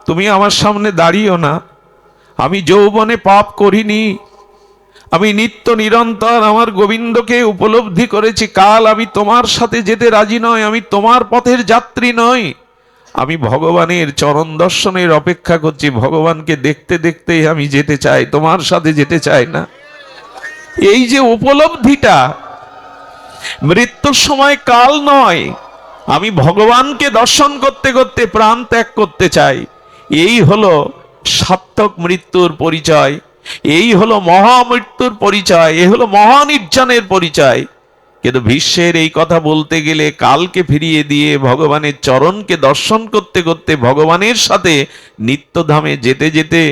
তুমি আমার সামনে দাঁড়িও না। আমি যৌবনে পাপ করিনি, আমি নিত্য নিরন্তর আমার গোবিন্দকে উপলব্ধি করেছি। কাল আমি তোমার সাথে যেতে রাজি নয়, আমি তোমার পথের যাত্রী নই, আমি ভগবানের চরণ দর্শনের অপেক্ষা করছি। ভগবানকে দেখতে দেখতেই আমি যেতে চাই, তোমার সাথে যেতে চাই না। এই যে উপলব্ধিটা, মৃত্যুর সময় কাল নয়, আমি ভগবানকে দর্শন করতে করতে প্রাণ ত্যাগ করতে চাই, এই হলো সার্থক মৃত্যুর পরিচয়, এই হলো মহামৃত্যুর পরিচয়, এই হলো মহানির্জনের পরিচয়। কিন্তু ভীষ্মের এই কথা বলতে গেলে কালকে ফিরিয়ে দিয়ে ভগবানের চরণকে দর্শন করতে করতে ভগবানের সাথে নিত্যধামে যেতে যেতে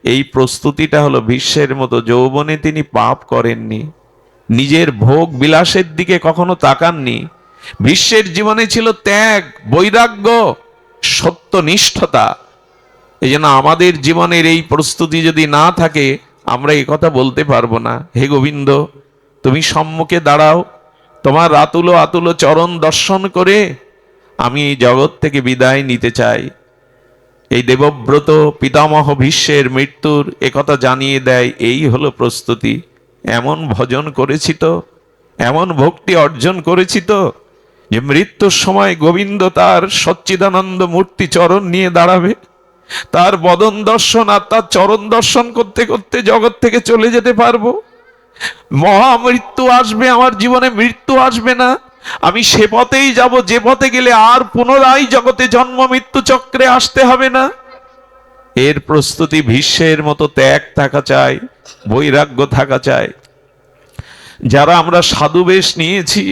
এই প্রস্তুতিটা হলো ভীষ্মের মতো। যৌবনে তিনি পাপ করেননি, নিজের ভোগ বিলাসের দিকে কখনো তাকাননি। ভীষ্মের জীবনে ছিল ত্যাগ, বৈরাগ্য, সত্যনিষ্ঠতা। এই জন্য আমাদের জীবনের এই প্রস্তুতি যদি না থাকে, আমরা এই কথা বলতে পারবো না, হে গোবিন্দ তুমি সম্মুখে দাঁড়াও, তোমার আতুল আতুল চরণ দর্শন করে আমি এই জগৎ থেকে বিদায় নিতে চাই। এই দেবব্রত পিতামহ ভীষ্মের মৃত্যুর একথা জানিয়ে দেয়, এই হলো প্রস্তুতি। এমন ভজন করেছি তো, এমন ভক্তি অর্জন করেছি তো, যে মৃত্যুর সময় গোবিন্দ তার সচ্চিদানন্দ মূর্তি চরণ নিয়ে দাঁড়াবে, তার বদন দর্শন আর তার চরণ দর্শন করতে করতে জগৎ থেকে চলে যেতে পারবো। মহামৃত্যু আসবে, আমার জীবনে মৃত্যু আসবে না, আমি সে পথেই যাব যে পথে গেলে আর পুনরায় জগতে জন্ম মৃত্যু চক্রে আসতে হবে না। এর প্রস্তুতি ভীষ্মের মতো ত্যাগ থাকা চাই, বৈরাগ্য থাকা চাই। যারা আমরা সাধু বেশ নিয়েছি,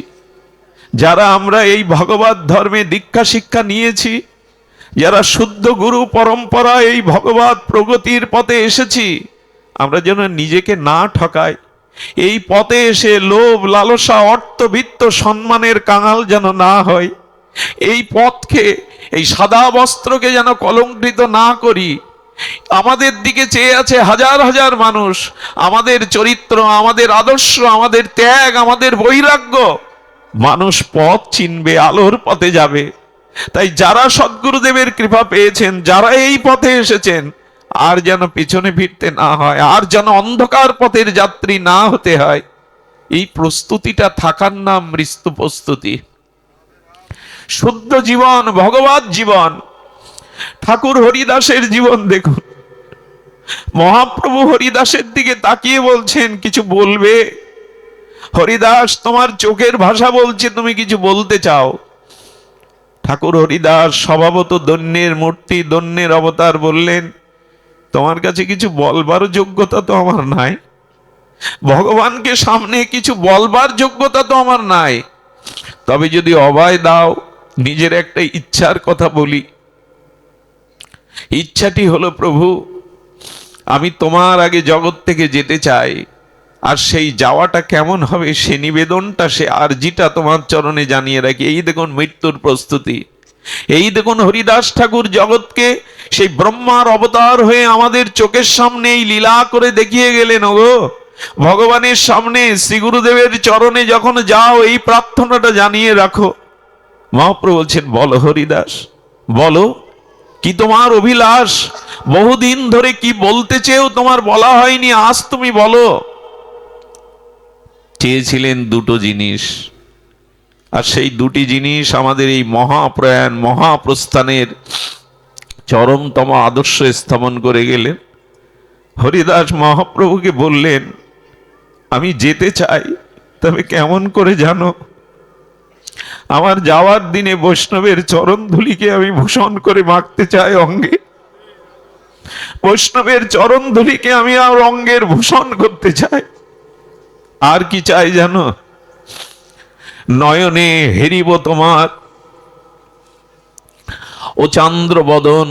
যারা আমরা এই ভগবত ধর্মে দীক্ষা শিক্ষা নিয়েছি, যারা শুদ্ধ গুরু পরম্পরা এই ভগবত প্রগতির পথে এসেছি, আমরা যেন নিজেকে না ঠকাই। এই পথে এসে লোভ লালসা অর্থবিত্ত সম্মানের কাঙাল যেন না হয়। এই পথকে, এই সাদা বস্ত্রকে যেন কলঙ্কৃত না করি। আমাদের দিকে চেয়ে আছে হাজার হাজার মানুষ, আমাদের চরিত্র, আমাদের আদর্শ, আমাদের ত্যাগ, আমাদের বৈরাগ্য, মানুষ পথ চিনবে, আলোর পথে যাবে। তাই যারা সদ্গুরুদেবের কৃপা পেয়েছেন, যারা এই পথে এসেছেন, আর যেন পিছনে ফিরতে না হয়, আর যেন অন্ধকার পথের যাত্রী না হতে হয়। এই প্রস্তুতিটা থাকার নাম মৃত্যু প্রস্তুতি। শুদ্ধ জীবন, ভগবত জীবন। ঠাকুর হরিদাসের জীবন দেখুন, মহাপ্রভু হরিদাসের দিকে তাকিয়ে বলছেন, কিছু বলবে? হরিদাস, তোমার চোখের ভাষা বলছে তুমি কিছু বলতে চাও। ঠাকুর হরিদাস স্বভাবত দৈন্যের মূর্তি, দৈন্যের অবতার, বললেন, তোমার কাছে কিছু বলবার যোগ্যতা তো আমার নাই, ভগবানকে সামনে কিছু বলবার যোগ্যতা তো আমার নাই। তবে যদি অভয় দাও, নিজের একটা ইচ্ছার কথা বলি। ইচ্ছাটি হলো, প্রভু আমি তোমার আগে জগৎ থেকে যেতে চাই, আর সেই যাওয়াটা কেমন হবে সে নিবেদনটা, সে আরজিটা তোমার চরণে জানিয়ে রাখি। এই দেখুন মৃত্যুর প্রস্তুতি, এই দেখুন হরিদাস ঠাকুর জগৎকে সেই ব্রহ্মার অবতার হয়ে আমাদের চোখের সামনে এই লীলা করে দেখিয়ে গেলেন। ওগো, ভগবানের সামনে শ্রী গুরুদেবের চরণে যখন যাও, এই প্রার্থনাটা জানিয়ে রাখো। মহাপ্রভু বলছেন, বলো হরিদাস, বলো কি তোমার অভিলাষ? বহুদিন ধরে কি বলতে চেয়েও তোমার বলা হয়নি, আজ তুমি বলো। চেয়েছিলেন দুটো জিনিস, আর সেই দুটি জিনিস আমাদের এই মহাপ্রয়াণ, মহাপ্রস্থানের চরমতম আদর্শ স্থাপন করে গেলেন। হরিদাস মহাপ্রভুকে বললেন, আমি যেতে চাই, তবে কেমন করে জানো? আমার যাওয়ার দিনে বৈষ্ণবের চরণ ধুলিকে আমি ভূষণ করে মাখতে চাই অঙ্গে, বৈষ্ণবের চরণ ধুলিকে আমি আর অঙ্গের ভূষণ করতে চাই। আর কি চাই জানো? নয়নে হেরিব তোমার ও চন্দ্র বদন,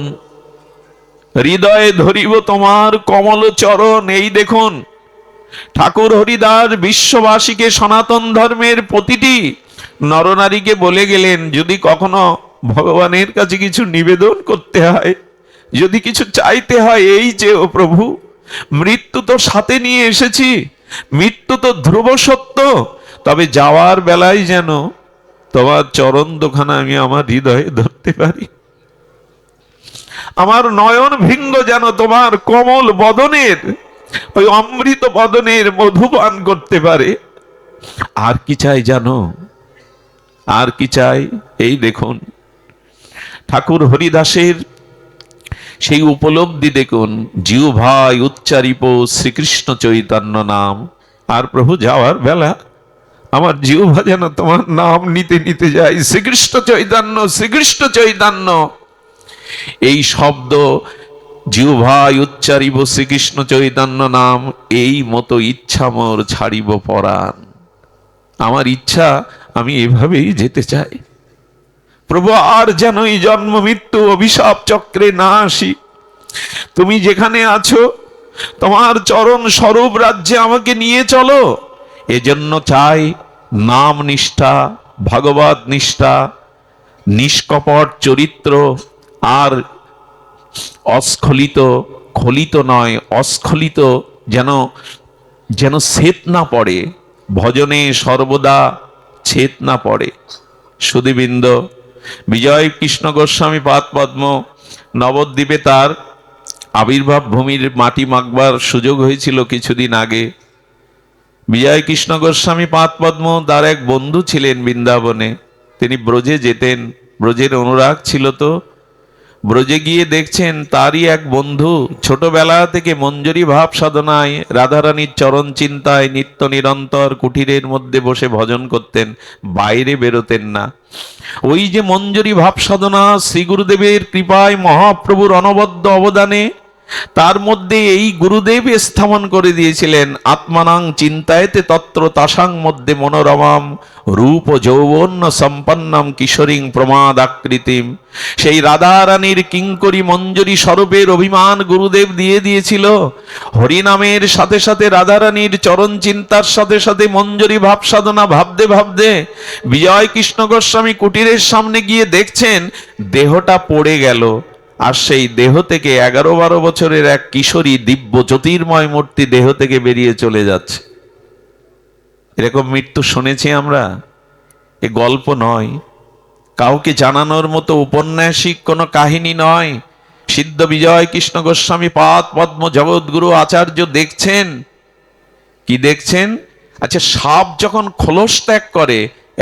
হৃদয়ে ধরিব তোমার কমল চরণ। এই দেখুন, ঠাকুর হরিদাস বিশ্ববাসীকে, সনাতন ধর্মের প্রতিটি নরনারীকে বলে গেলেন, যদি কখনো ভগবানের কাছে কিছু নিবেদন করতে হয়, যদি কিছু চাইতে হয়, এই যে ও প্রভু, মৃত্যু তো সাথে নিয়ে এসেছি, মৃত্যু তো ধ্রুব সত্য, তবে যাওয়ার বেলায় যেন তোমার চরণ দুখানা আমি আমার হৃদয়ে ধরতে পারি, আমার নয়ন ভিঙ্গ যেন তোমার কমল বদনের ওই অমৃত বদনের মধুপান করতে পারে। আর কি চাই জানো? আর কি চাই? এই দেখুন ঠাকুর হরিদাসের সেই উপলব্ধি দেখুন, জিহ্বায় উচ্চারিপ শ্রীকৃষ্ণ চৈতন্য নাম। আর প্রভু যাওয়ার বেলা আমার জিহ্বা যেন তোমার নাম নিতে নিতে যায়, শ্রীকৃষ্ণ চৈতন্য, শ্রীকৃষ্ণ চৈতন্য। এই শব্দ জিহ্বায় উচ্চারিব শ্রীকৃষ্ণ চৈতন্য নাম, এই মতো ইচ্ছা মোর ছাড়িব পরাণ। আমার ইচ্ছা আমি এভাবেই যেতে চাই। প্রভু আর যেন এই জন্ম মৃত্যু অভিশাপ চক্রে না আসি। তুমি যেখানে আছো তোমার চরণ স্বরূপ রাজ্যে আমাকে নিয়ে চলো। এজন্য চাই নাম নিষ্ঠা, ভগবত নিষ্ঠা, নিষ্কপট চরিত্র, আর অস্খলিত, খলিত নয় অস্খলিত, যেন যেন ছেদ না পড়ে, ভজনে সর্বদা ছেদ না পড়ে। সুধীবৃন্দ, বিজয় কৃষ্ণ গোস্বামী পাদ পদ্ম নবদ্বীপে তার আবির্ভাব ভূমির মাটি মাখবার সুযোগ হয়েছিল কিছুদিন আগে। বিজয় কৃষ্ণ গোস্বামী পাদ পদ্ম তার এক বন্ধু ছিলেন বৃন্দাবনে, তিনি ব্রজে যেতেন, ব্রজের অনুরাগ ছিল। তো ব্রজে গিয়ে দেখছেন তারই এক বন্ধু ছোটবেলা থেকে মঞ্জরি ভাব সাধনায়, রাধারানীর চরণ চিন্তায় নিত্য নিরন্তর কুটিরের মধ্যে বসে ভজন করতেন, বাইরে বেরোতেন না। ওই যে মঞ্জরি ভাব সাধনা, শ্রী গুরুদেবের কৃপায়, মহাপ্রভুর অনবদ্য অবদানে তার মধ্যে এই গুরুদেব স্থাপন করে দিয়েছিলেন আত্মানাং চিন্তায়তে তত্র তাসাং মধ্যে মনোরমাম রূপ যৌবন্য সম্পন্নম কিশোরীং প্রমাদ আকৃতিম। সেই রাধা রানীর কিঙ্করী মঞ্জরি স্বরূপের অভিমান গুরুদেব দিয়ে দিয়েছিল। হরিনামের সাথে সাথে রাধা রানীর চরণ চিন্তার সাথে সাথে মঞ্জরি ভাব সাধনা ভাবতে ভাবতে বিজয় কৃষ্ণ গোস্বামী কুটিরের সামনে গিয়ে দেখছেন দেহটা পড়ে গেল, আর সেই দেহ থেকে 11-12 বছরের এক কিশোরী দিব্য জ্যোতির্ময় মূর্তি দেহ থেকে বেরিয়ে চলে যাচ্ছে। এরকম মৃত্যু শুনেছি আমরা, এ গল্প নয়, কাউকে জানানোর মতো উপন্যাসিক কোনো কাহিনী নয়। সিদ্ধ বিজয় কৃষ্ণ গোস্বামী পাদ পদ্ম জগৎগুরু আচার্য দেখছেন। কি দেখছেন? আচ্ছা, সাপ যখন খোলস ত্যাগ করে,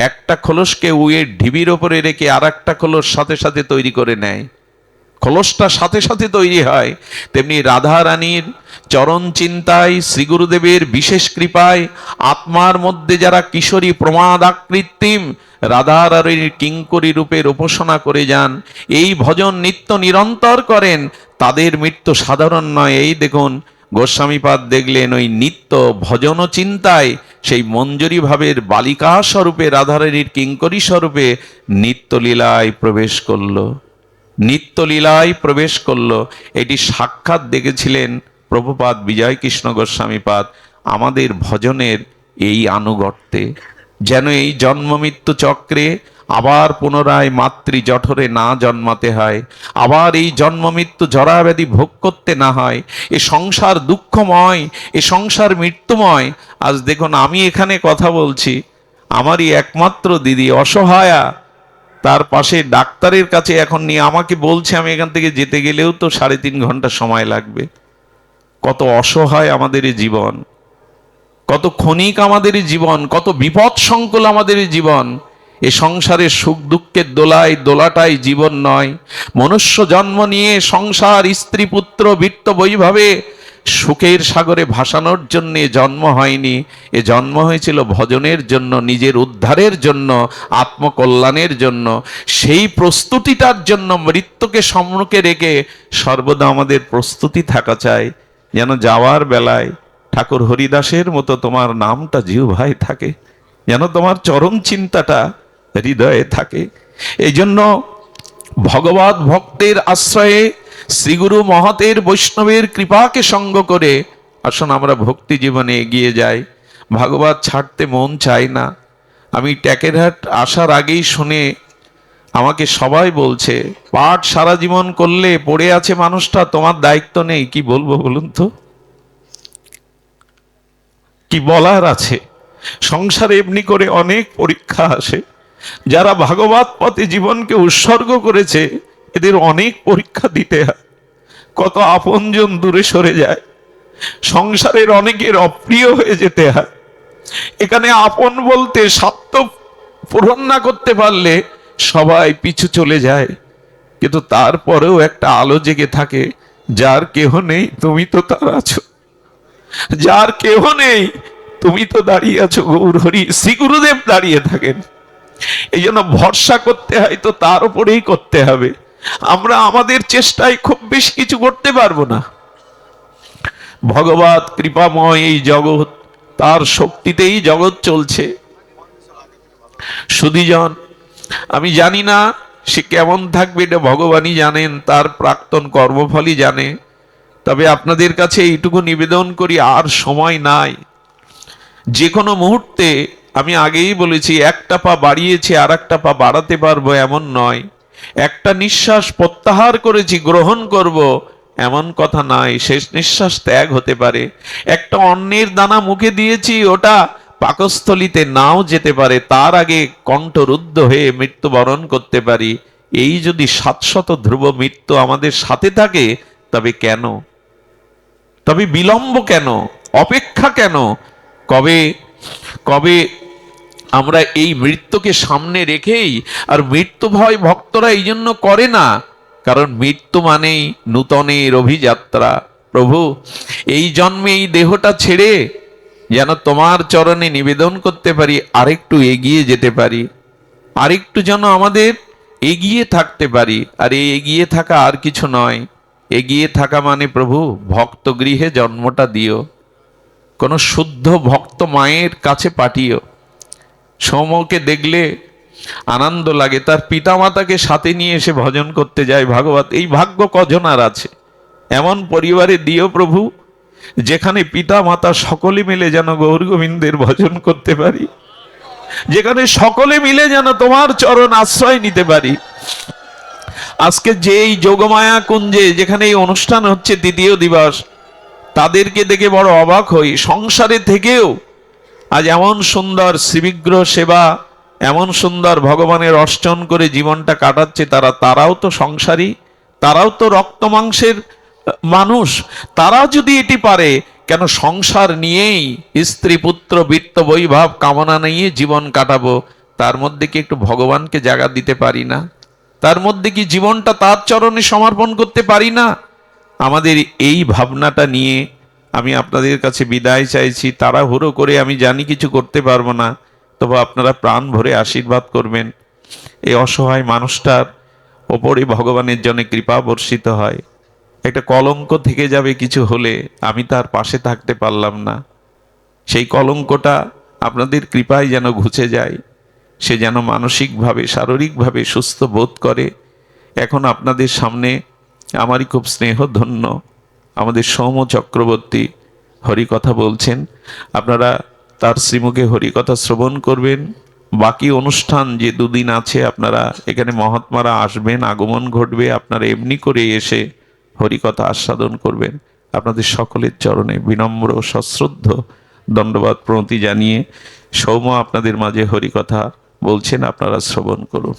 একটা খোলসকে উয়ের ঢিবির ওপরে রেখে আর একটা খোলস সাথে সাথে তৈরি করে নেয়, খোলসটা সাথে সাথে তৈরি হয়। তেমনি রাধা রানীর চরণ চিন্তায়, শ্রী গুরুদেবের বিশেষ কৃপায় আত্মার মধ্যে যারা কিশোরী প্রমাদ আকৃতিম রাধা রানীর কিঙ্করী রূপের উপাসনা করে যান, এই ভজন নিত্য নিরন্তর করেন, তাদের মৃত্যু সাধারণ নয়। এই দেখুন গোস্বামীপাদ দেখলেন ওই নিত্য ভজন চিন্তায় সেই মঞ্জরি ভাবের বালিকা স্বরূপে রাধারানীর কিঙ্করী স্বরূপে নিত্যলীলায় প্রবেশ করলো, নিত্যলীলায় প্রবেশ করলো। এটি সাক্ষাৎ দেখেছিলেন প্রভুপাদ বিজয় কৃষ্ণ গোস্বামীপাদ আমাদের ভজনের এই আনুগত্যে, যেন এই জন্ম মৃত্যু চক্রে আবার পুনরায় মাতৃ জঠরে না জন্মাতে হয়, আবার এই জন্ম মৃত্যু জরাব্যাধি ভোগ করতে না হয়। এ সংসার দুঃখময়, এ সংসার মৃত্যুময়। আজ দেখুন আমি এখানে কথা বলছি, আমারই একমাত্র দিদি অসহায়া, তার পাশে ডাক্তারের কাছে এখন নিয়ে আমাকে বলছে আমি এখান থেকে যেতে গেলেও তো 3.5 ঘন্টা সময় লাগবে। কত অসহায় আমাদের এই জীবন, কত ক্ষণিক আমাদের এই জীবন, কত বিপদ সংকুল আমাদের এই জীবন। এ সংসারের সুখ দুঃখের দোলায় দোলাটাই জীবন নয়। মনুষ্য জন্ম নিয়ে সংসার, স্ত্রী পুত্র বৃত্ত বৈভাবে সুখের সাগরে ভাসানোর জন্য জন্ম হয়নি, এ জন্ম হয়েছিল ভজনের জন্য, নিজের উদ্ধারের জন্য, আত্মকল্যাণের জন্য। সেই প্রস্তুতিটার জন্য মৃত্যুকে সম্মুখে রেখে সর্বদা আমাদের প্রস্তুতি থাকা চাই, যেন যাওয়ার বেলায় ঠাকুর হরিদাসের মতো তোমার নামটা জিহ্বায় থাকে, যেন তোমার চরণ চিন্তাটা হৃদয়ে থাকে। এই জন্য ভগবত ভক্তের আশ্রয়ে শ্রীগুরু মহতের বৈষ্ণবের কৃপাকে সঙ্গ করে আসুন আমরা ভক্তি জীবনে এগিয়ে যাই। ভাগবত ছাড়তে মন চায় না। আমি ট্যাকেরহাট আসার আগেই শুনে আমাকে সবাই বলছে পাঠ সারা জীবন করলে পড়ে আছে মানুষটা, তোমার দায়িত্ব নেই। কি বলবো বলুন তো, কি বলার আছে? সংসারে এমনি করে অনেক পরীক্ষা আসে। যারা ভাগবত পথে জীবনকে উৎসর্গ করেছে এদের অনেক পরীক্ষা দিতে হয়। কত আপনজন দূরে সরে যায়, সংসারের অনেকের অপ্রিয় হয়ে যেতে হয়। এখানে আপন বলতে স্বার্থ পূরণ না করতে পারলে সবাই পিছু চলে যায়, কিন্তু তারপরেও একটা আলো জেগে থাকে, যার কেহ নেই তুমি তো তার আছো, যার কেহ নেই তুমি তো দাঁড়িয়ে আছো গৌর হরি। শ্রী গুরুদেব দাঁড়িয়ে থাকেন। এই জন্য ভরসা করতে হয় তো তার উপরেই করতে হবে। আমরা আমাদের চেষ্টায় খুব বেশি কিছু করতে পারবো না। ভগবত কৃপাময় এই জগৎ, তার শক্তিতেই জগৎ চলছে। সুধীজন, আমি জানি না সে কেমন থাকবে, এটা ভগবানই জানেন, তার প্রাক্তন কর্মফলই জানে। তবে আপনাদের কাছে এইটুকু নিবেদন করি, আর সময় নাই। যে কোনো মুহূর্তে, আমি আগেই বলেছি, একটা পা বাড়িয়েছি আর একটা পা বাড়াতে পারবো এমন নয়, একটা নিঃশ্বাস প্রত্যাহার করেছি গ্রহণ করব এমন কথা নয়, শেষ নিঃশ্বাস ত্যাগ হতে পারে। একটা অন্নের দানা মুখে দিয়েছি, ওটা পাকস্থলিতে নাও যেতে পারে, তার আগে কণ্ঠরুদ্ধ হয়ে মৃত্যুবরণ করতে পারি। এই যদি 700 ধ্রুব মৃত্যু আমাদের সাথে থাকে, তবে কেন, তবে বিলম্ব কেন, অপেক্ষা কেন? কবে কবে আমরা এই মৃত্যুকে সামনে রেখেই, আর মৃত্যু ভয় ভক্তরা এই জন্য করে না, কারণ মৃত্যু মানেই নূতনের অভিযাত্রা। প্রভু, এই জন্মে এই দেহটা ছেড়ে যেন তোমার চরণে নিবেদন করতে পারি, আরেকটু এগিয়ে যেতে পারি, আরেকটু যেন আমাদের এগিয়ে থাকতে পারি। আর এই এগিয়ে থাকা আর কিছু নয়, এগিয়ে থাকা মানে প্রভু ভক্ত গৃহে জন্মটা দিও, কোন শুদ্ধ ভক্ত মায়ের কাছে পাঠিও। সৌম্যকে দেখলে আনন্দ লাগে, তার পিতামাতাকে সাথে নিয়ে এসে ভজন করতে যায় ভাগবত। এই ভাগ্য কজন আর আছে? এমন পরিবারে দিও প্রভু, যেখানে পিতা মাতা সকলে মিলে যেন গৌর গোবিন্দের ভজন করতে পারি, যেখানে সকলে মিলে যেন তোমার চরণ আশ্রয় নিতে পারি। আজকে যে এই যোগমায়া কুঞ্জে যেখানে এই অনুষ্ঠান হচ্ছে, তৃতীয় দিবস, তাদেরকে দেখে বড় অবাক হই। সংসারে থেকেও আজ এমন সুন্দর শ্রীবিগ্রহ সেবা, এমন সুন্দর ভগবানের অর্চন করে জীবনটা কাটাচ্ছে। তারাও তো সংসারী, তারাও তো রক্ত মাংসের মানুষ। তারা যদি এটি পারে, কেন সংসার নিয়েই, স্ত্রী পুত্র বৃত্ত বৈভব কামনা নিয়ে জীবন কাটাবো? তার মধ্যে কি একটু ভগবানকে জায়গা দিতে পারি না? তার মধ্যে কি জীবনটা তার চরণে সমর্পণ করতে পারি না? আমাদের এই ভাবনাটা নিয়ে আমি আপনাদের কাছে বিদায় চাইছি। তাড়াহুড়ো করে আমি জানি কিছু করতে পারবো না, তবে আপনারা প্রাণ ভরে আশীর্বাদ করবেন। এই অসহায় মানুষটার ওপরে ভগবানের জন্য কৃপা বর্ষিত হয়। একটা কলঙ্ক থেকে যাবে কিছু হলে, আমি তার পাশে থাকতে পারলাম না, সেই কলঙ্কটা আপনাদের কৃপায় যেন ঘুচে যায়, সে যেন মানসিকভাবে শারীরিকভাবে সুস্থ বোধ করে। এখন আপনাদের সামনে আমারই খুব স্নেহধন্য আমাদের সৌম্য চক্রবর্তী হরিকথা বলছেন। আপনারা তার শ্রীমুখে হরিকথা শ্রবণ করবেন। বাকি অনুষ্ঠান যে দুদিন আছে, আপনারা এখানে মহাত্মারা আসবেন, আগমন ঘটবে, আপনারা এমনি করে এসে হরিকথা আস্বাদন করবেন। আপনাদের সকলের চরণে বিনম্র সশ্রদ্ধ দণ্ডবাদ প্রণতি জানিয়ে সৌম্য আপনাদের মাঝে হরিকথা বলছেন, আপনারা শ্রবণ করুন।